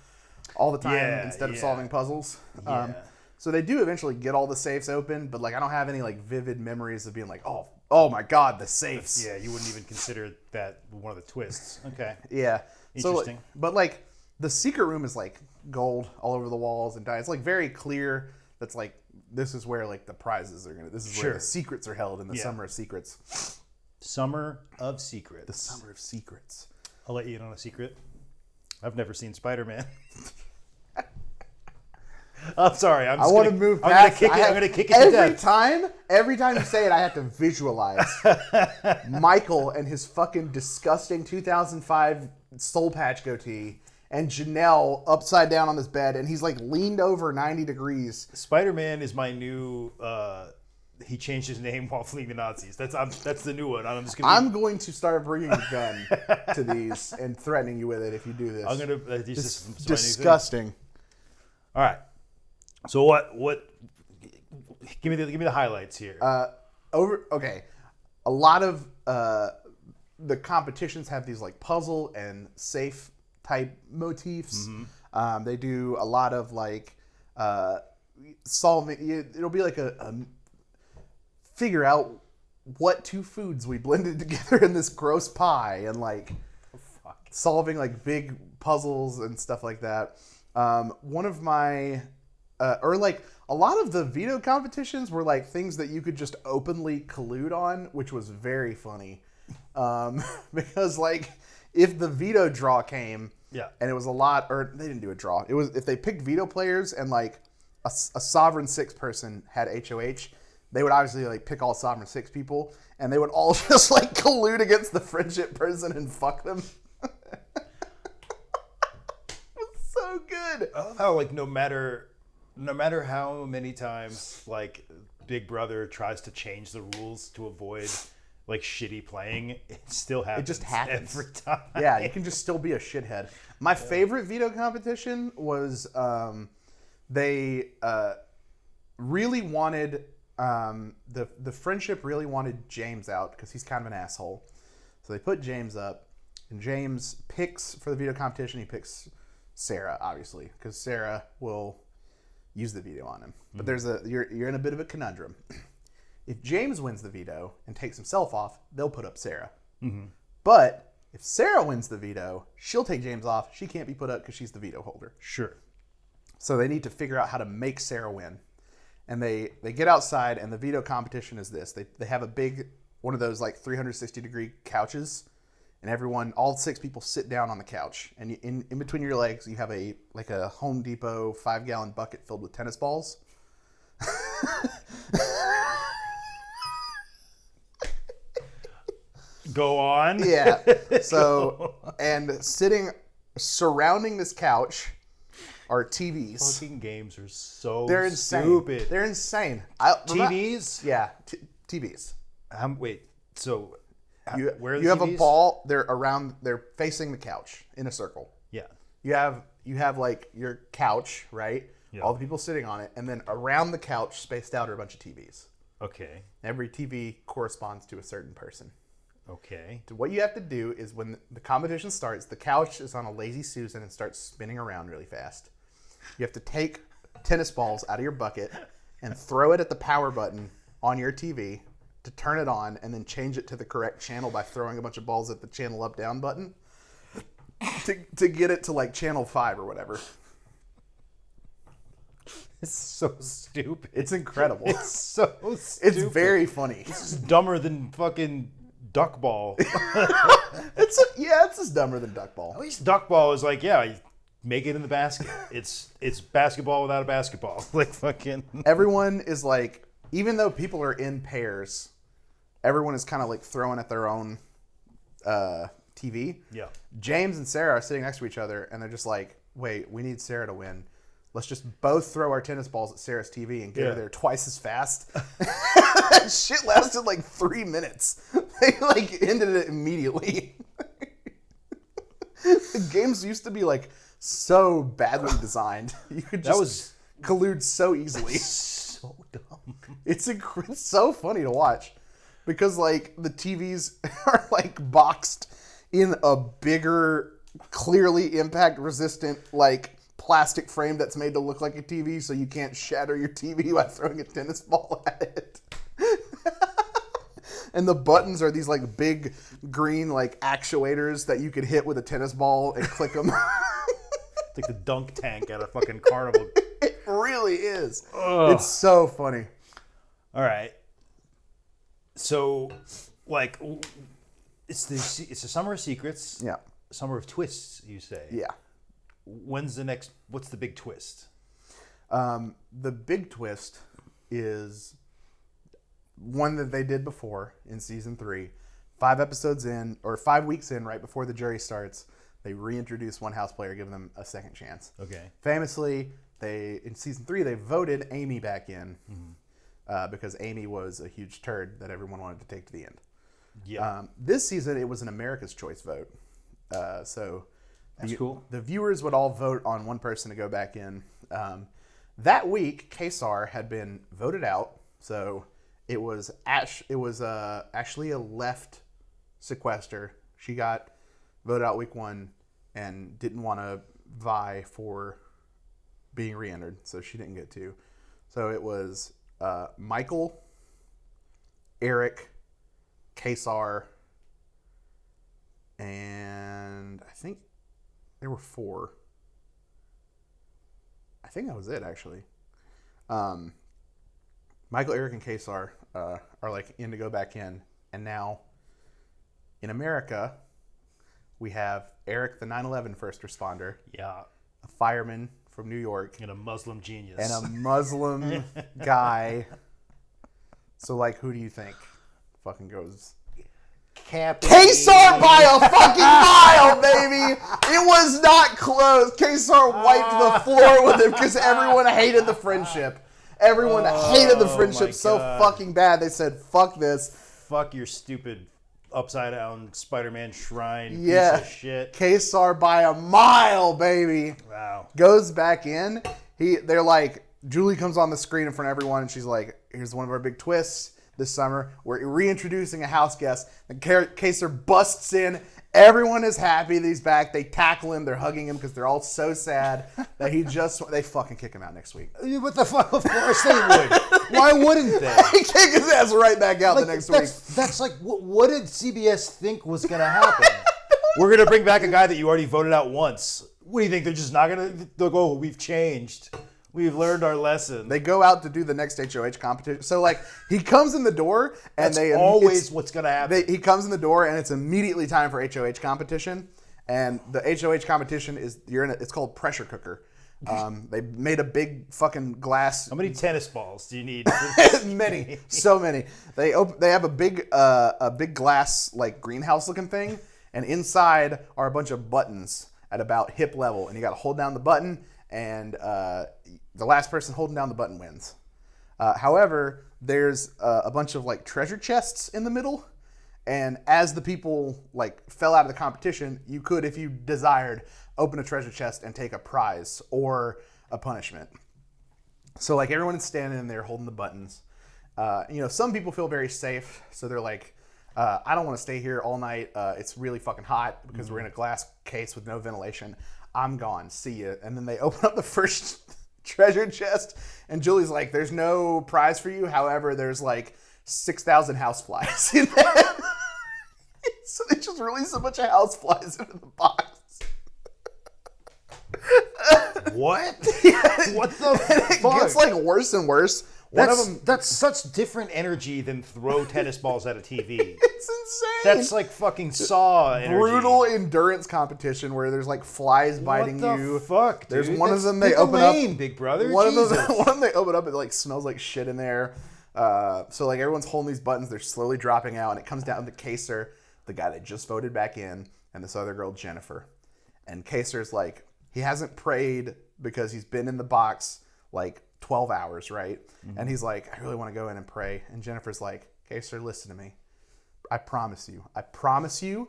all the time instead of solving puzzles. Yeah. So they do eventually get all the safes open, but like I don't have any like vivid memories of being like, oh my God, the safes. Yeah, you wouldn't even consider that one of the twists. Okay. Yeah. Interesting. So, but like the secret room is like gold all over the walls and diamonds. It's like very clear. That's like, this is where like the prizes are this is where the secrets are held in the Summer of Secrets. Summer of Secrets. The Summer of Secrets. I'll let you in on a secret. I've never seen Spider-Man. I'm sorry. I want to move past. I'm gonna kick it to death. Every time you say it, I have to visualize Michael and his fucking disgusting 2005 soul patch goatee, and Janelle upside down on this bed, and he's like leaned over 90 degrees. Spider-Man is my new. He changed his name while fleeing the Nazis. That's the new one. I'm going to start bringing a gun to these and threatening you with it if you do this. I'm gonna. This is disgusting. All right. So what? Give me the highlights here. Okay, a lot of the competitions have these like puzzle and safe type motifs. Mm-hmm. They do a lot of like solving. It'll be like a figure out what two foods we blended together in this gross pie, and like solving like big puzzles and stuff like that. One of my or like a lot of the veto competitions were like things that you could just openly collude on, which was very funny. Because like if the veto draw came, and it was a lot, or they didn't do a draw. It was if they picked veto players and like a Sovereign 6 person had HOH, they would obviously like pick all Sovereign 6 people, and they would all just like collude against the friendship person and fuck them. It's so good. I love how like no matter how many times like Big Brother tries to change the rules to avoid like shitty playing, it still happens. It just happens every time. Yeah, you can just still be a shithead. My favorite veto competition was they really wanted the friendship really wanted James out because he's kind of an asshole. So they put James up, and James picks for the veto competition. He picks Sarah, obviously, because Sarah will use the veto on him. But you're in a bit of a conundrum. If James wins the veto and takes himself off, they'll put up Sarah. Mm-hmm. But if Sarah wins the veto, she'll take James off. She can't be put up because she's the veto holder. Sure. So they need to figure out how to make Sarah win. And they get outside, and the veto competition is this. They have a big, one of those like 360-degree couches, and all 6 people sit down on the couch. And in between your legs, you have a Home Depot 5-gallon bucket filled with tennis balls. Go on. Yeah. So, and surrounding this couch are TVs. Fucking games are so They're insane. Stupid. They're insane. TVs? Yeah, TVs. Wait, so where are the you have TVs? a ball. They're facing the couch in a circle. Yeah. You have you have like your couch, right? Yeah. All the people sitting on it, and then around the couch, spaced out, are a bunch of TVs. Okay. Every TV corresponds to a certain person. Okay. So what you have to do is when the competition starts, the couch is on a lazy Susan and starts spinning around really fast. You have to take tennis balls out of your bucket and throw it at the power button on your TV to turn it on, and then change it to the correct channel by throwing a bunch of balls at the channel up down button to get it to like channel 5 or whatever. It's so stupid. It's incredible. It's so stupid. It's very funny. It's dumber than fucking duckball. It's just dumber than duckball. At least duckball is like, yeah, you make it in the basket. It's basketball without a basketball. Like fucking. Everyone is like, even though people are in pairs, everyone is kind of like throwing at their own TV. Yeah. James and Sarah are sitting next to each other, and they're just like, wait, we need Sarah to win. Let's just both throw our tennis balls at Sarah's TV and get her there twice as fast. That shit lasted like 3 minutes. They like ended it immediately. The games used to be like so badly designed. You could just collude so easily. So dumb. It's so funny to watch because like the TVs are like boxed in a bigger, clearly impact resistant like plastic frame that's made to look like a TV, so you can't shatter your TV by throwing a tennis ball at it. And the buttons are these like big green like actuators that you could hit with a tennis ball and click them. It's like the dunk tank at a fucking carnival. It really is. Ugh. It's so funny. All right. So, like, it's the summer of secrets. Yeah. Summer of twists, you say. Yeah. What's the big twist? The big twist is one that they did before in season 3. 5 episodes in, or 5 weeks in, right before the jury starts, they reintroduce one house player, giving them a second chance. Okay. Famously, in season 3, they voted Amy back in because Amy was a huge turd that everyone wanted to take to the end. Yeah. This season, it was an America's Choice vote. So that's cool. The viewers would all vote on one person to go back in. That week, Kesar had been voted out, so it was actually a left sequester. She got voted out week 1 and didn't want to vie for being re-entered, so she didn't get to. So it was Michael, Eric, Kesar, and I think there were 4. I think that was it, actually. Michael, Eric, and Kesar are like in to go back in. And now, in America, we have Eric, the 9/11 first responder. Yeah. A fireman from New York. And a Muslim genius. And a Muslim guy. So, like, who do you think fucking goes? Kesar by a fucking mile, baby! It was not close. Kesar wiped the floor with him because everyone hated the friendship. Everyone hated the friendship so fucking bad. They said, fuck this. Fuck your stupid upside down Spider-Man shrine piece of shit. Kesar by a mile, baby. Wow. Goes back in. They're like, Julie comes on the screen in front of everyone and she's like, here's one of our big twists this summer. We're reintroducing a house guest. And Kesar busts in. Everyone is happy that he's back. They tackle him. They're hugging him because they're all so sad that they fucking kick him out next week. What the fuck? Of course they would. Why wouldn't they? They kick his ass right back out the next week. That's like, what did CBS think was going to happen? We're going to bring back a guy that you already voted out once. What do you think? They're just not going to, they'll go, we've changed. We've learned our lesson. They go out to do the next HOH competition. So, like, he comes in the door, and that's always what's going to happen. He comes in the door, and it's immediately time for HOH competition. And the HOH competition is it's called pressure cooker. They made a big fucking glass. How many tennis balls do you need? Many, so many. They have a big glass like greenhouse looking thing, and inside are a bunch of buttons at about hip level, and you got to hold down the button, and the last person holding down the button wins. However, there's a bunch of like treasure chests in the middle, And as the people like fell out of the competition, you could, if you desired, open a treasure chest and take a prize or a punishment. So like everyone is standing in there holding the buttons. Some people feel very safe, so they're like, I don't want to stay here all night. It's really fucking hot because we're in a glass case with no ventilation. I'm gone. See ya. And then they open up the first treasure chest, and Julie's like, there's no prize for you. However, there's like 6,000 houseflies in there. So they just release a bunch of houseflies into the box. What? Yeah. What the It fuck? gets like worse and worse. That's such different energy than throw tennis balls at a TV. It's insane. That's like fucking Saw energy. Brutal endurance competition where there's like flies biting what the you. Fuck, dude? There's one That's of them they pick a open lane, up. Big Brother. One of Jesus. them they open up. It like smells like shit in there. So like everyone's holding these buttons. They're slowly dropping out, and it comes down to Kaser, the guy that just voted back in, and this other girl Jennifer. And Kaser's like, he hasn't prayed because he's been in the box like 12 hours, right? Mm-hmm. And he's like, I really want to go in and pray. And Jennifer's like, Kaser, listen to me. I promise you,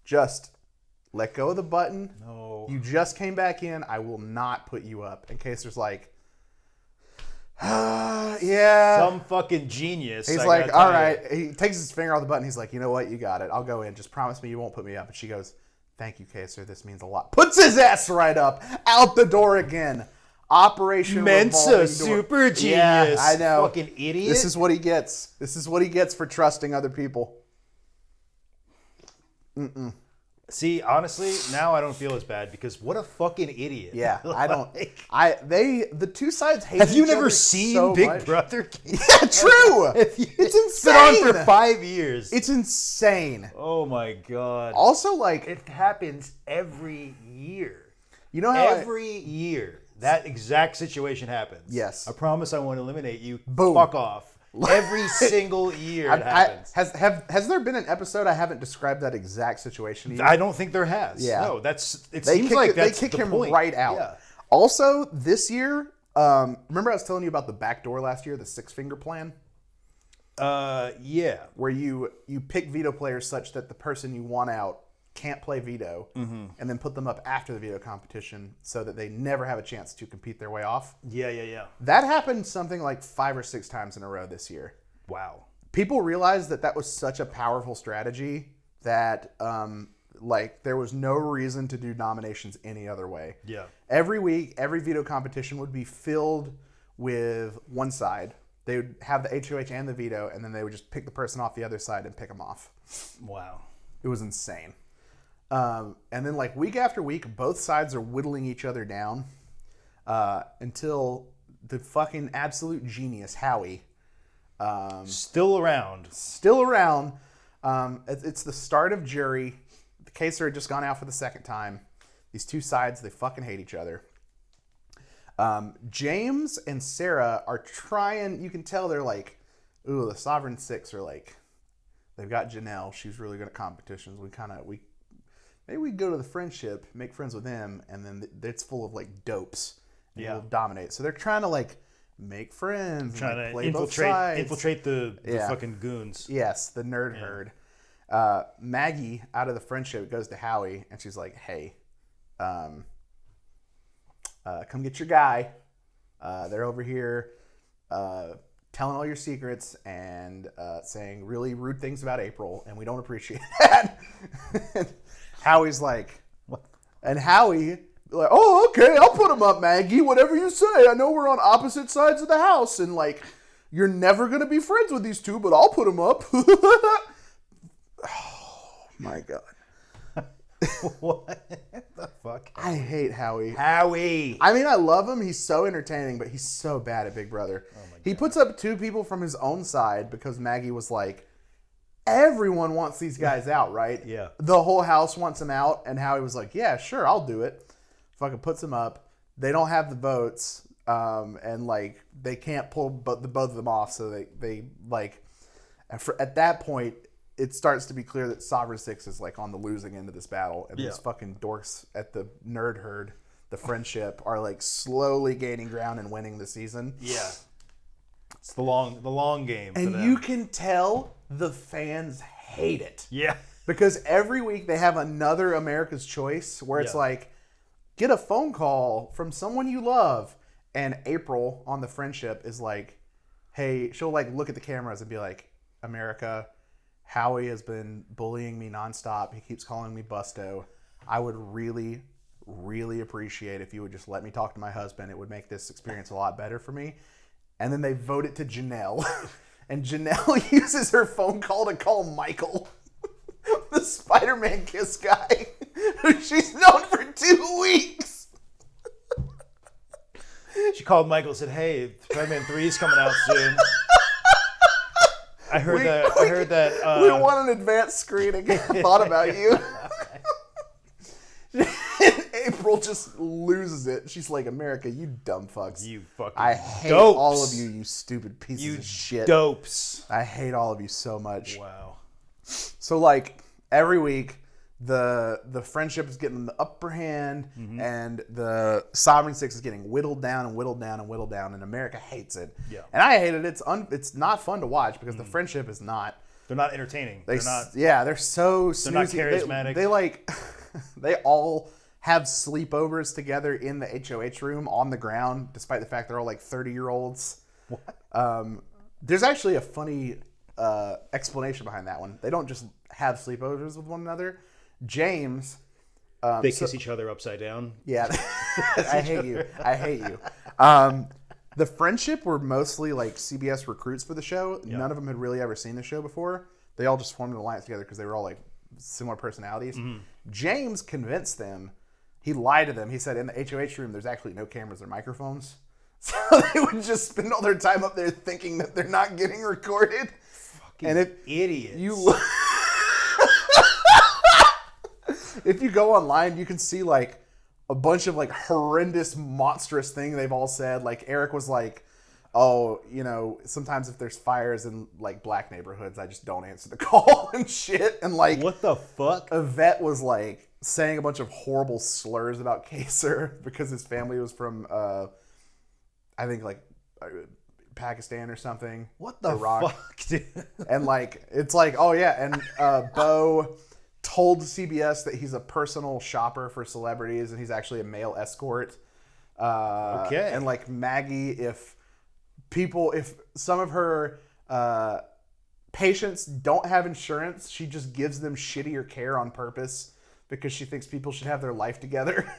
just let go of the button. No. You just came back in. I will not put you up. And Kaser's like, yeah. Some fucking genius. He's like, all right. He takes his finger off the button. He's like, you know what? You got it. I'll go in. Just promise me you won't put me up. And she goes, thank you, Kaser. This means a lot. Puts his ass right up. Out the door again. Operation Mensa super genius. Yeah, I know. Fucking idiot. This is what he gets. This is what he gets for trusting other people. See, honestly, now I don't feel as bad because what a fucking idiot. Yeah, I don't. The two sides hate. Have you each never other seen so Big much. Brother? Yeah, true. It's insane. Been on for 5 years. It's insane. Oh my god. Also, like It happens every year. you know how Every year, that exact situation happens. Yes. I promise I won't eliminate you. Boom. Fuck off. Every single year it happens. Has there been an episode I haven't described that exact situation to you? I don't think there has. Yeah. No, it seems like that's they kick the him point. right out. Yeah. Also, this year, remember I was telling you about the back door last year, the 6-finger plan? Yeah. Where you pick veto players such that the person you want out can't play veto, and then put them up after the veto competition so that they never have a chance to compete their way off. Yeah. That happened something like 5 or 6 times in a row this year. Wow. People realized that was such a powerful strategy that there was no reason to do nominations any other way. Yeah. Every week, every veto competition would be filled with one side. They would have the HOH and the veto, and then they would just pick the person off the other side and pick them off. Wow. It was insane. And then like week after week, both sides are whittling each other down until the fucking absolute genius, Howie. Still around. It's the start of jury. The Kaser had just gone out for the second time. These two sides, they fucking hate each other. James and Sarah are trying, you can tell they're like, ooh, the Sovereign Six are like, they've got Janelle. She's really good at competitions. Maybe we go to the friendship, make friends with them, and then it's full of like dopes. And we'll dominate. So they're trying to like make friends, Trying and, to play both sides. infiltrate the fucking goons. Yes, the nerd herd. Maggie, out of the friendship, goes to Howie, and she's like, hey, come get your guy. They're over here telling all your secrets and saying really rude things about April, and we don't appreciate that. Howie's like, what? And Howie, like, oh, okay, I'll put him up, Maggie, whatever you say. I know we're on opposite sides of the house, and like, you're never going to be friends with these two, but I'll put him up. Oh, my God. What the fuck? I hate Howie. I mean, I love him. He's so entertaining, but he's so bad at Big Brother. Oh my God. He puts up 2 people from his own side because Maggie was like, everyone wants these guys out, right? Yeah. The whole house wants them out, and Howie was like, yeah, sure, I'll do it. Fucking puts them up. They don't have the votes, and like they can't pull both of them off, so they like, at that point, it starts to be clear that Sovereign Six is like on the losing end of this battle, and these fucking dorks at the nerd herd, the friendship, are like slowly gaining ground and winning the season. Yeah. It's the long game. And you can tell the fans hate it. Yeah. Because every week they have another America's Choice where it's like, get a phone call from someone you love. And April on the Friendship is like, hey, she'll like look at the cameras and be like, America, Howie has been bullying me nonstop. He keeps calling me Busto. I would really, really appreciate if you would just let me talk to my husband. It would make this experience a lot better for me. And then they vote it to Janelle. And Janelle uses her phone call to call Michael, the Spider-Man kiss guy, who she's known for 2 weeks. She called Michael and said, hey, Spider-Man 3 is coming out soon. I heard that. We want an advanced screening. I thought about you. And April just loses it. She's like, America, you dumb fucks. You fucking I hate dopes. all of you, you stupid pieces of shit. Dopes. I hate all of you so much. Wow. So, like, every week, the Friendship is getting the upper hand, and the Sovereign Six is getting whittled down and whittled down and whittled down, and America hates it. Yeah. And I hate it. It's not fun to watch because the Friendship is not. They're not entertaining. They're not. Yeah, they're so snoozy. They're not charismatic. They like, they all have sleepovers together in the HOH room on the ground, despite the fact they're all like 30-year-olds. What? There's actually a funny explanation behind that one. They don't just have sleepovers with one another. James, they kiss each other upside down. Yeah, I hate you. I hate you. The Friendship were mostly like CBS recruits for the show. Yeah. None of them had really ever seen the show before. They all just formed an alliance together because they were all like similar personalities. James convinced them. He lied to them. He said in the HOH room there's actually no cameras or microphones. So they would just spend all their time up there thinking that they're not getting recorded. Fucking idiots. If you go online, you can see like a bunch of like horrendous, monstrous thing they've all said. Like Eric was like, oh, you know, sometimes if there's fires in like black neighborhoods, I just don't answer the call and shit. And like, what the fuck? Yvette was like saying a bunch of horrible slurs about Kaser because his family was from, I think like Pakistan or something. What the Iraq. fuck, dude? And like, it's like, oh yeah. And Bo told CBS that he's a personal shopper for celebrities and he's actually a male escort. Okay. And like Maggie, if some of her patients don't have insurance, she just gives them shittier care on purpose because she thinks people should have their life together.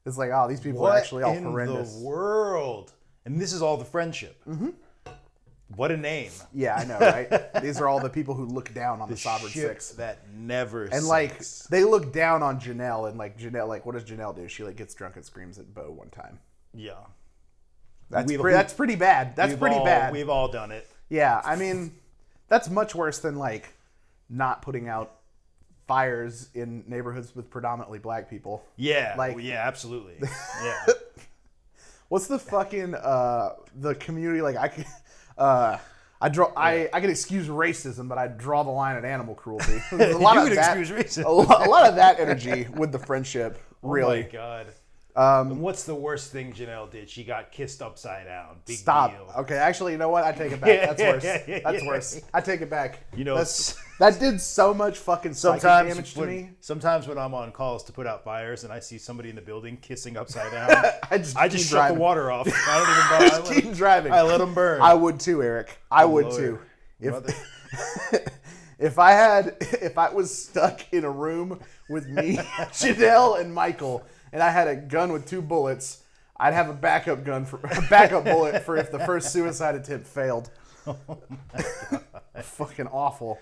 It's like, oh, these people are actually all horrendous. What in the world? And this is all the Friendship. Mm-hmm. What a name. Yeah, I know, right? These are all the people who look down on the Sovereign Six. That never And like, they look down on Janelle, and like Janelle, like, what does Janelle do? She like gets drunk and screams at Bo one time. Yeah. That's pretty bad. That's pretty bad. We've all done it. Yeah, I mean, that's much worse than like not putting out fires in neighborhoods with predominantly black people. Yeah, like, yeah, absolutely. Yeah. What's the fucking the community like? I can excuse racism, but I draw the line at animal cruelty. A lot of that, excuse racism. a lot of that energy with the Friendship. Really. Oh my god. And what's the worst thing Janelle did? She got kissed upside down. Big Stop. Deal. Okay, actually, you know what? I take it back. That's worse. That's worse. I take it back. You know, that did so much fucking psychic damage to me. Sometimes when I'm on calls to put out fires and I see somebody in the building kissing upside down, I just shut the water off. I don't even bother. Keep driving. I let them burn. I would too, Eric. I would too. If I was stuck in a room with me, Janelle, and Michael, and I had a gun with 2 bullets, I'd have a backup bullet for if the first suicide attempt failed. Oh my god. Fucking awful.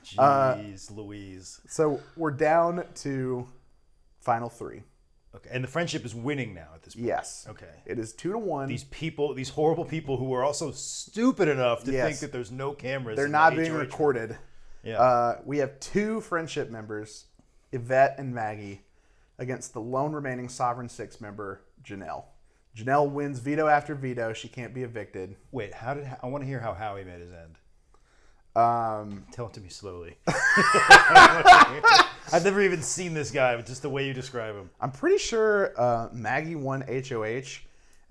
Jeez Louise. So we're down to final 3. Okay, and the Friendship is winning now at this point. Yes. Okay. It is 2-1. These horrible people who are also stupid enough to think that there's no cameras. They're not being recorded. Yeah. We have 2 Friendship members, Yvette and Maggie, against the lone remaining Sovereign Six member, Janelle. Janelle wins veto after veto. She can't be evicted. Wait, I want to hear how Howie made his end. Tell it to me slowly. I've never even seen this guy, but just the way you describe him. I'm pretty sure Maggie won HOH,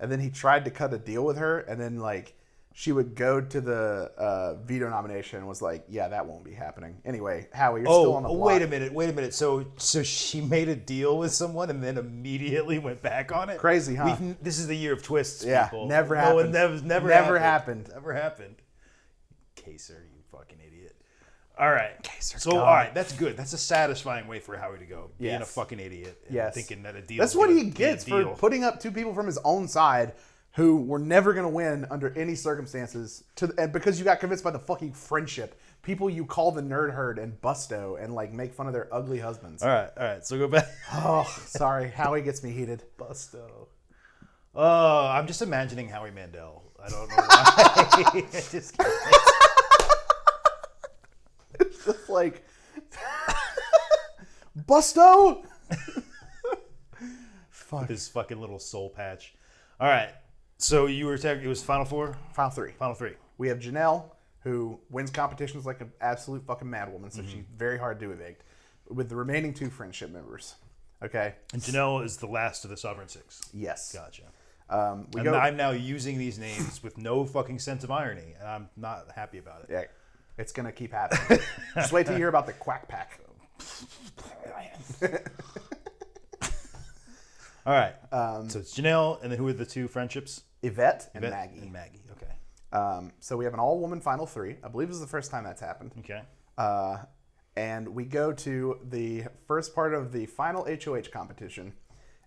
and then he tried to cut a deal with her, and then like she would go to the veto nomination and was like, yeah, that won't be happening. Anyway, Howie, you're still on the block. Wait a minute. So she made a deal with someone and then immediately went back on it? Crazy, huh? This is the year of twists, yeah, people. never happened. Never happened. Never happened. Kaser, you fucking idiot. All right. Kaser, so, all right, that's good. That's a satisfying way for Howie to go. Being a fucking idiot. And thinking that a deal That's what he gets for putting up two people from his own side who were never going to win under any circumstances, and because you got convinced by the fucking friendship. People you call the nerd herd and Busto and like make fun of their ugly husbands. All right. So go back. Oh, sorry. Howie gets me heated. Busto. Oh, I'm just imagining Howie Mandel. I don't know why. It's just like Busto. Fuck. With his fucking little soul patch. All right. So you were talking, it was Final Four? Final three. We have Janelle, who wins competitions like an absolute fucking madwoman, so she's very hard to evict, with the remaining two friendship members. Okay? And Janelle is the last of the Sovereign Six. Yes. Gotcha. I'm now using these names with no fucking sense of irony, and I'm not happy about it. Yeah. It's going to keep happening. Just wait till you hear about the Quack Pack. All right. So it's Janelle, and then who are the two friendships? Yvette and Maggie. Okay. So we have an all-woman Final Three. I believe this is the first time that's happened. Okay. And we go to the first part of the final HOH competition.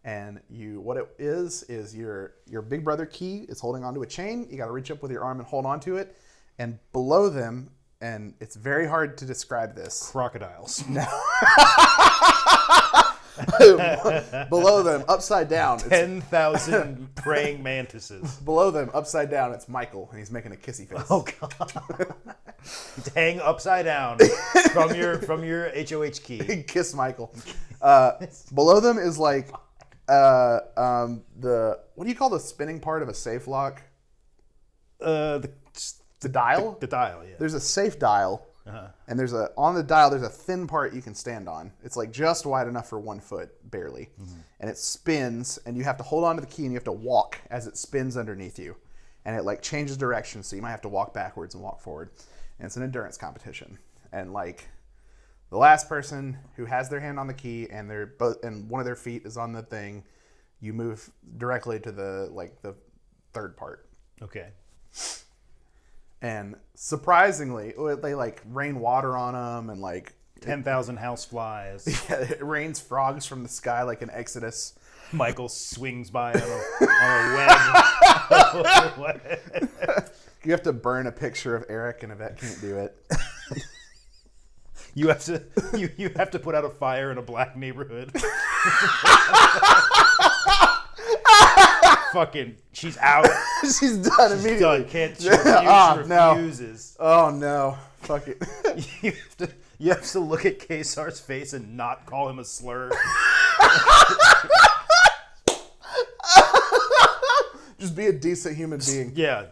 And what it is your big brother Key is holding onto a chain. You got to reach up with your arm and hold onto it. And below them, and it's very hard to describe this. Crocodiles. No. Below them, upside down, 10,000 praying mantises. Below them, upside down, it's Michael, and he's making a kissy face. Oh god! Hang upside down from your HOH key. Kiss Michael. Below them is like the what do you call the spinning part of a safe lock? The dial. The dial. Yeah. There's a safe dial. And on the dial, there's a thin part you can stand on. It's like just wide enough for 1 foot, barely. And it spins, and you have to hold on to the key, and you have to walk as it spins underneath you. And it like changes direction, so you might have to walk backwards and walk forward. And it's an endurance competition. And like the last person who has their hand on the key and one of their feet is on the thing, you move directly to the third part. Okay. And surprisingly, they like rain water on them and like 10,000 house flies. Yeah, it rains frogs from the sky like an Exodus. Michael swings by on a web. You have to burn a picture of Eric, and Yvette can't do it. You have to put out a fire in a black neighborhood. Fucking, she's out. She's done immediately. She's done. Can't. She refuses. Oh no! Fuck it. You have to look at Kesar's face and not call him a slur. Just be a decent human being. Yeah.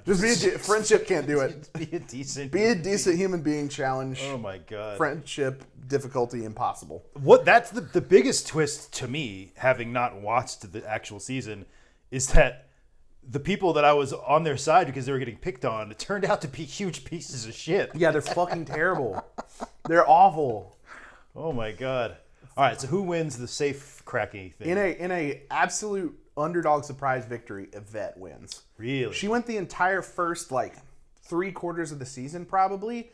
Friendship can't do it. Be a decent human being challenge. Oh my god. Friendship difficulty impossible. That's the biggest twist to me, having not watched the actual season, is that the people that I was on their side because they were getting picked on, it turned out to be huge pieces of shit. Yeah, they're fucking terrible. They're awful. Oh my god. All right, so who wins the safe cracking thing? In a absolute underdog surprise victory, Yvette wins. Really? She went the entire first 3/4 of the season probably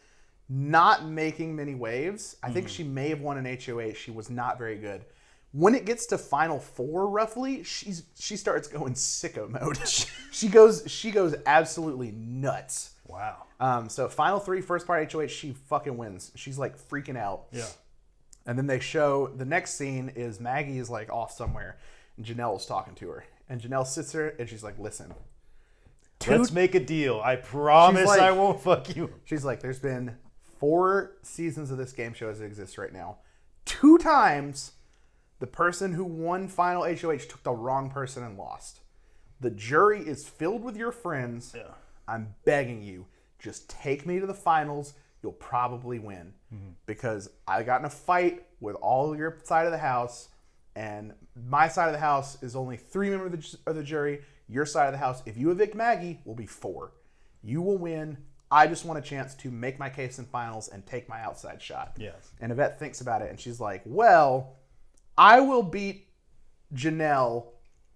not making many waves. I think she may have won an HOH. She was not very good. When it gets to Final Four, roughly, she starts going sicko mode. she goes absolutely nuts. Wow. So Final Three, first part HOH, she fucking wins. She's like freaking out. Yeah. And then they show the next scene is Maggie is like off somewhere, and Janelle's talking to her, and Janelle sits there and she's like, "Listen, let's make a deal. I promise I won't fuck you." She's like, "There's been 4 seasons of this game show as it exists right now. 2 times." The person who won final HOH took the wrong person and lost. The jury is filled with your friends. Yeah. I'm begging you, just take me to the finals. You'll probably win. Because I got in a fight with all of your side of the house, and my side of the house is only 3 members of the jury. Your side of the house, if you evict Maggie, will be 4. You will win. I just want a chance to make my case in finals and take my outside shot. Yes. And Yvette thinks about it, and she's like, well, I will beat Janelle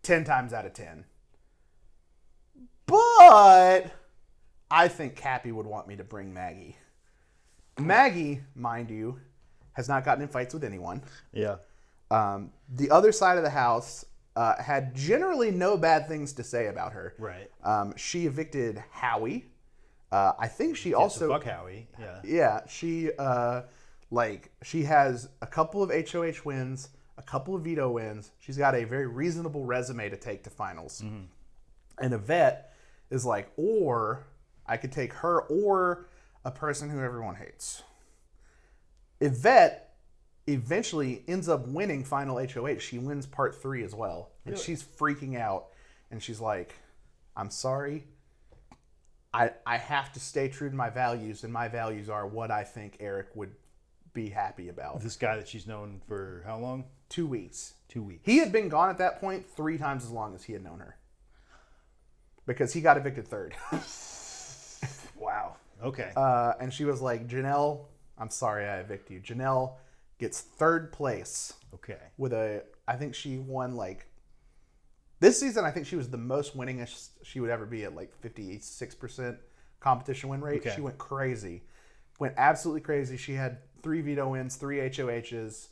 10 times out of 10. But I think Cappy would want me to bring Maggie. Maggie, mind you, has not gotten in fights with anyone. Yeah. The other side of the house had generally no bad things to say about her. Right. She evicted Howie. I think she also... So fuck Howie. Yeah. Yeah. She has a couple of HOH wins, a couple of veto wins. She's got a very reasonable resume to take to finals. Mm-hmm. And Yvette is like, or I could take her or a person who everyone hates. Yvette eventually ends up winning final HOH. She wins part 3 as well. And Really? She's freaking out. And she's like, I'm sorry. I have to stay true to my values. And my values are what I think Eric would be happy about. This guy that she's known for how long? 2 weeks. 2 weeks. He had been gone at that point 3 times as long as he had known her. Because he got evicted 3rd. Wow. Okay. And she was like, Janelle, I'm sorry I evict you. Janelle gets 3rd place. Okay. With I think she won this season, I think she was the most winningest she would ever be at 56% competition win rate. Okay. She went crazy. Went absolutely crazy. She had 3 veto wins, 3 HOHs,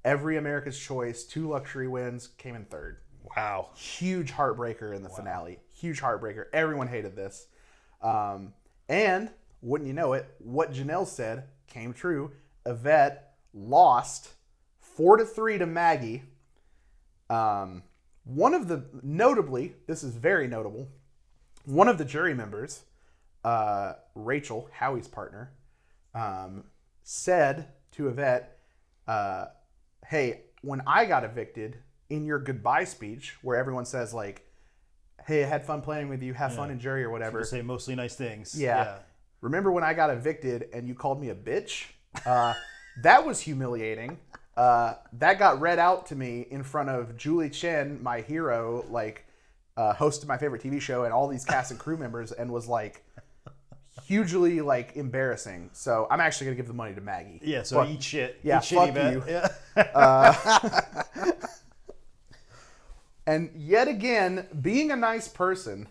every America's Choice, 2 luxury wins, came in 3rd. Wow. Huge heartbreaker in the finale. Huge heartbreaker. Everyone hated this. And, wouldn't you know it, what Janelle said came true. Yvette lost 4-3 to Maggie. Notably, this is very notable, one of the jury members, Rachel, Howie's partner, said to Yvette, hey, when I got evicted, in your goodbye speech, where everyone says hey, I had fun playing with you, have fun in jury or whatever. People say mostly nice things. Yeah. Remember when I got evicted and you called me a bitch? That was humiliating. That got read out to me in front of Julie Chen, my hero, host of my favorite TV show, and all these cast and crew members, and was hugely embarrassing. So I'm actually gonna give the money to Maggie. Yeah. So eat shit. Yeah. Eat shit, Fuck Yvette. you. Yeah. And yet again, being a nice person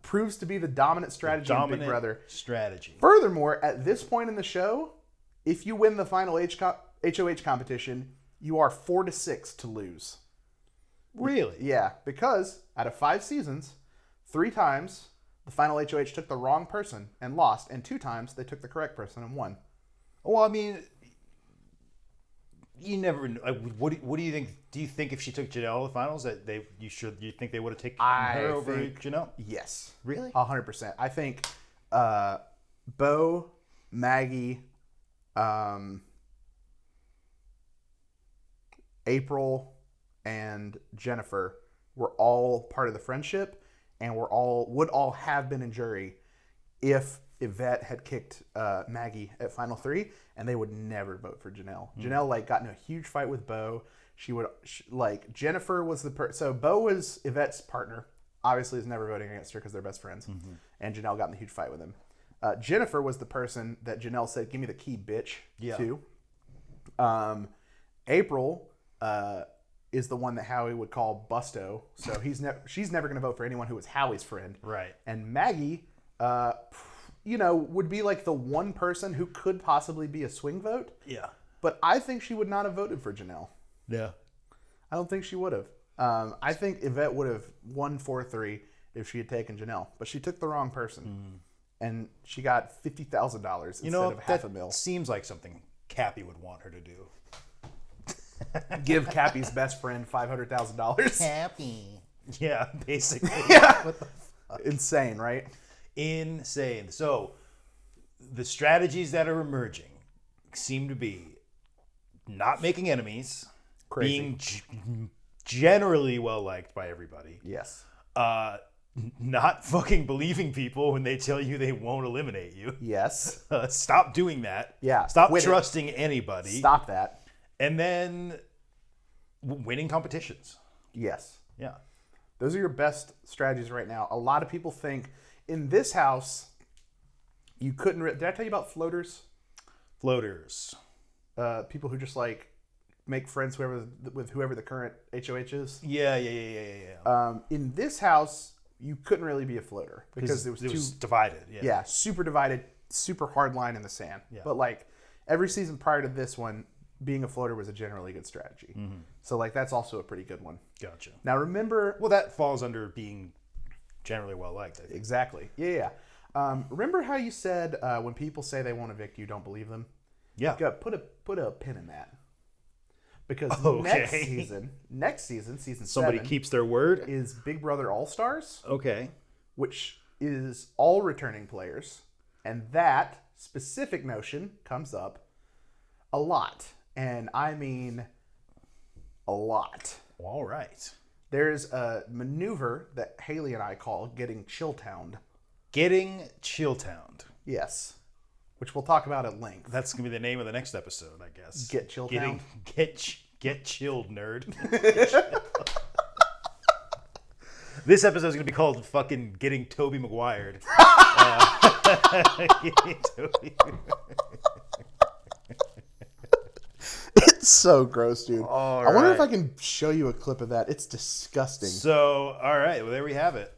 proves to be the dominant strategy in Big Brother. Strategy. Furthermore, at this point in the show, if you win the final HOH competition, you are 4-6 to lose. Really? Yeah, because out of 5 seasons, 3 times the final HOH took the wrong person and lost, and 2 times they took the correct person and won. Well, I mean, you never. What do you think? Do you think if she took Janelle to the finals that you think they would have taken her over Janelle? Yes, really, 100%. I think Bo, Maggie, April, and Jennifer were all part of the friendship, and would all have been in jury if Yvette had kicked Maggie at Final 3, and they would never vote for Janelle. Mm-hmm. Janelle got in a huge fight with Bo. Jennifer was so Bo was Yvette's partner. Obviously, is never voting against her because they're best friends. Mm-hmm. And Janelle got in a huge fight with him. Jennifer was the person that Janelle said, "Give me the key, bitch." Yeah. To. April is the one that Howie would call Busto. So she's never going to vote for anyone who was Howie's friend. Right. And Maggie, would be the one person who could possibly be a swing vote. Yeah. But I think she would not have voted for Janelle. Yeah. I don't think she would have. I think Yvette would have won 4-3 if she had taken Janelle. But she took the wrong person. Mm. And she got $50,000 instead of $500,000. Seems like something Cappy would want her to do. Give Cappy's best friend $500,000. Cappy. Yeah, basically. Yeah. What the fuck? Insane, right? Insane. So, the strategies that are emerging seem to be not making enemies, crazy, being generally well liked by everybody. Yes. Not fucking believing people when they tell you they won't eliminate you. Yes. Stop doing that. Yeah. Stop trusting anybody. Stop that. And then winning competitions. Yes. Yeah. Those are your best strategies right now. A lot of people think in this house, you couldn't. Did I tell you about floaters? Floaters. People who just like make friends with whoever the current HOH is. Yeah. In this house, you couldn't really be a floater because it was divided. Yeah, super divided, super hard line in the sand. Yeah. But like every season prior to this one, being a floater was a generally good strategy. Mm-hmm. So like that's also a pretty good one. Gotcha. Now remember, Well, that falls under being generally well liked, I think. exactly. Yeah. Remember how you said when people say they won't evict you, don't believe them? Yeah. Put a pin in that. Because next season, season Somebody 7, keeps their word. is Big Brother All Stars, Okay. which is all returning players, and that specific notion comes up a lot, and I mean a lot. All right. There's a maneuver that Haley and I call getting chill-towned. Getting chill-towned. Yes, which we'll talk about at length. That's gonna be the name of the next episode, I guess. Get chill-towned. Get chilled, nerd. This episode is gonna be called fucking Getting Tobey Maguire. It's so gross, dude. All I wonder right. if I can show you a clip of that. It's disgusting. So, all right, well, there we have it.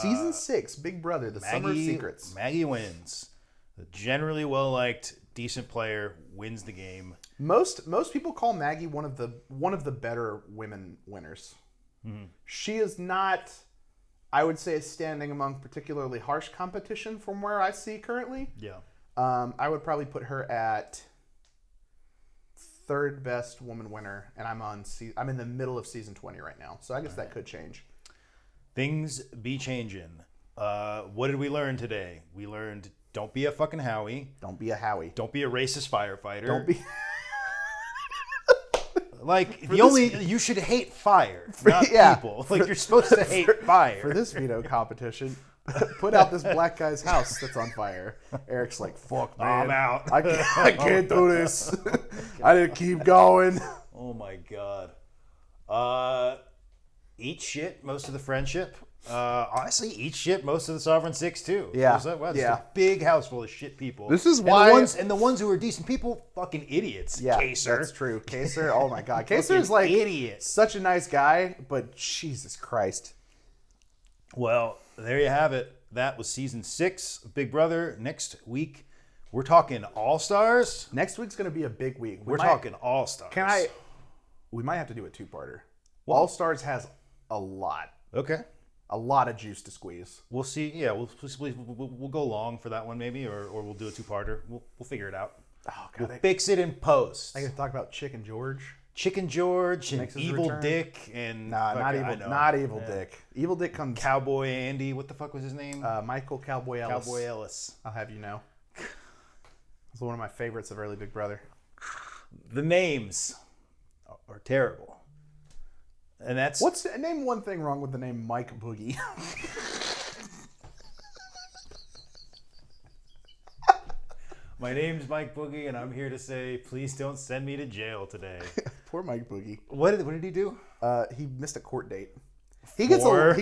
Season 6, Big Brother, The Summer of Secrets. Maggie wins. The generally well-liked, decent player wins the game. Most people call Maggie one of the better women winners. Mm-hmm. She is not, I would say, standing among particularly harsh competition from where I see currently. Yeah. I would probably put her at third best woman winner, and I'm in the middle of season 20 right now, so I guess that could change. Things be changing. What did we learn today? We learned don't be a fucking Howie. Don't be a Howie. Don't be a racist firefighter. Don't be. Like you should hate fire, not people. Like you're supposed to hate fire. For this veto competition, put out this black guy's house that's on fire. Eric's like, fuck, man. I'm out. I can't do this. I didn't keep going. Oh my god. Eat shit most of the friendship. Honestly, eat shit most of the Sovereign Six too. Yeah. It's Yeah. a big house full of shit people. This is And why- the ones who are decent people, fucking idiots. Yeah, Kaser. that's true. Kaser, oh my god. Kaser is like idiot. such a nice guy, but Jesus Christ. Well, there you have it. That was season 6 of Big Brother. Next week, we're talking All Stars. Next week's going to be a big week. We're talking All Stars. We might have to do a 2-parter. All Stars has a lot of juice to squeeze. We'll see. Yeah, we'll go long for that one maybe, or we'll do a 2-parter. We'll figure it out. Oh god. We'll fix it in post. I got to talk about Chicken George. Chicken George and Makes his Evil return. Dick and Nah, not Evil Dick. Evil Dick comes Cowboy Andy. What the fuck was his name? Michael Cowboy Ellis. Cowboy Ellis. I'll have you know. It's one of my favorites of early Big Brother. The names are terrible. And that's Name one thing wrong with the name Mike Boogie. My name's Mike Boogie, and I'm here to say, please don't send me to jail today. Poor Mike Boogie. What did he do? He missed a court date. Four.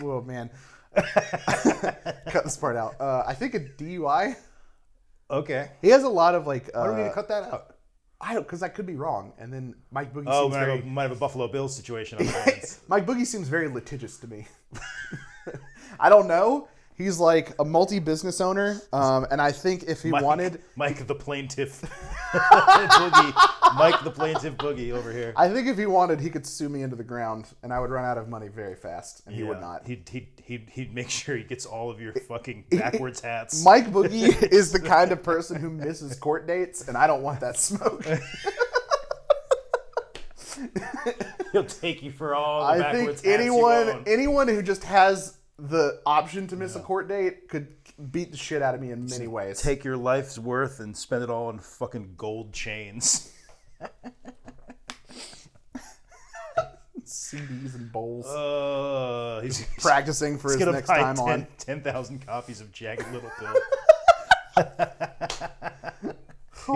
Oh man. Cut this part out. I think a DUI. Okay. He has a lot of like. Why do we need to cut that out? Because I could be wrong. And then Mike Boogie Oh, seems might have a Buffalo Bills situation on my hands. Mike Boogie seems very litigious to me. I don't know. He's like a multi-business owner, and I think if he wanted... Mike the plaintiff. Boogie. Mike the plaintiff Boogie over here. I think if he wanted, he could sue me into the ground, and I would run out of money very fast, and he would not. He'd make sure he gets all of your fucking backwards hats. Mike Boogie is the kind of person who misses court dates, and I don't want that smoke. He'll take you for all the backwards think hats you own. anyone who just has the option to miss a court date could beat the shit out of me in many ways. Take your life's worth and spend it all on fucking gold chains. CDs and bowls. He's Practicing for his gonna next buy time on. 10,000 copies of Jagged Little Pill.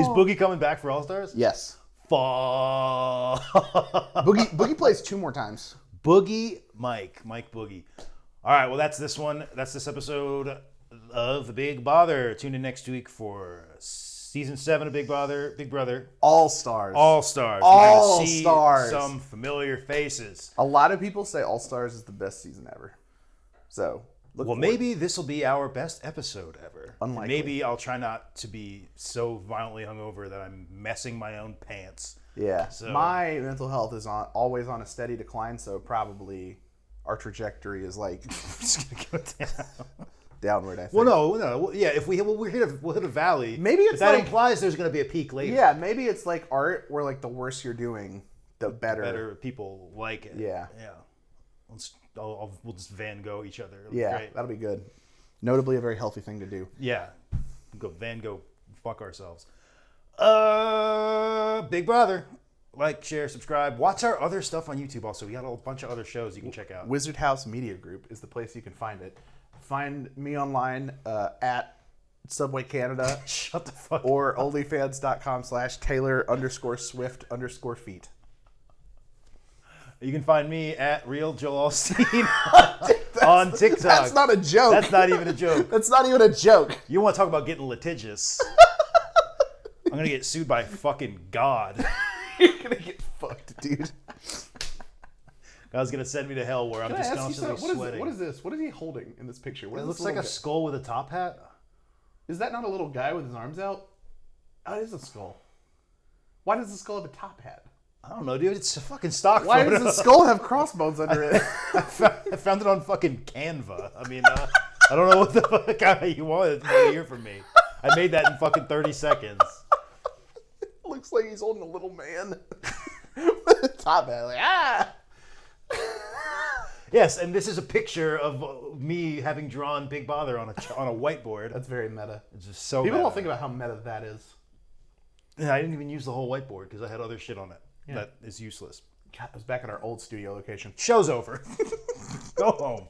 Is Boogie coming back for All Stars? Yes. Fuck. Boogie plays 2 more times. Mike Boogie. All right, well, that's this one. That's this episode of The Big Bother. Tune in next week for season 7 of Big Brother. All stars. All stars. All We're gonna see stars. some familiar faces. A lot of people say All Stars is the best season ever. So, Maybe this will be our best episode ever. Unlikely. Maybe I'll try not to be so violently hungover that I'm messing my own pants. Yeah. So, my mental health is always on a steady decline, so probably our trajectory is like just gonna go down. downward, I think. Well, no. Yeah, if we'll hit a valley. Maybe it's that like, implies there's going to be a peak later. Yeah, maybe it's like art where like the worse you're doing, the better. Better people like it. Yeah. Yeah. We'll just Van Gogh each other. Yeah, Great. that'll be good. Notably a very healthy thing to do. Yeah. Go Van Gogh, fuck ourselves. Big Brother. Like, share, subscribe. Watch our other stuff on YouTube also. We got a bunch of other shows you can check out. Wizard House Media Group is the place you can find it. Find me online at Subway Canada. Shut the fuck or onlyfans.com/Taylor_Swift_feet. You can find me at Real Joel Osteen on TikTok. That's not a joke. That's not even a joke. That's not even a joke. You want to talk about getting litigious? I'm gonna get sued by fucking God. You're gonna get fucked, dude. God's gonna send me to hell where I'm just constantly sweating. What is this? What is he holding in this picture? It looks like a skull with a top hat. Is that not a little guy with his arms out? Oh, it is a skull. Why does the skull have a top hat? I don't know, dude. It's a fucking stock Why photo. does the skull have crossbones under it? I found it on fucking Canva. I mean, I don't know what the fuck you wanted to hear from me. I made that in fucking 30 seconds. Looks like he's holding a little man with a top hat. Like, ah! Yes, and this is a picture of me having drawn Big Bother on a whiteboard. That's very meta. It's just so People meta. don't think about how meta that is. Yeah, I didn't even use the whole whiteboard because I had other shit on it. Yeah. That is useless. God, I was back at our old studio location. Show's over. Go home.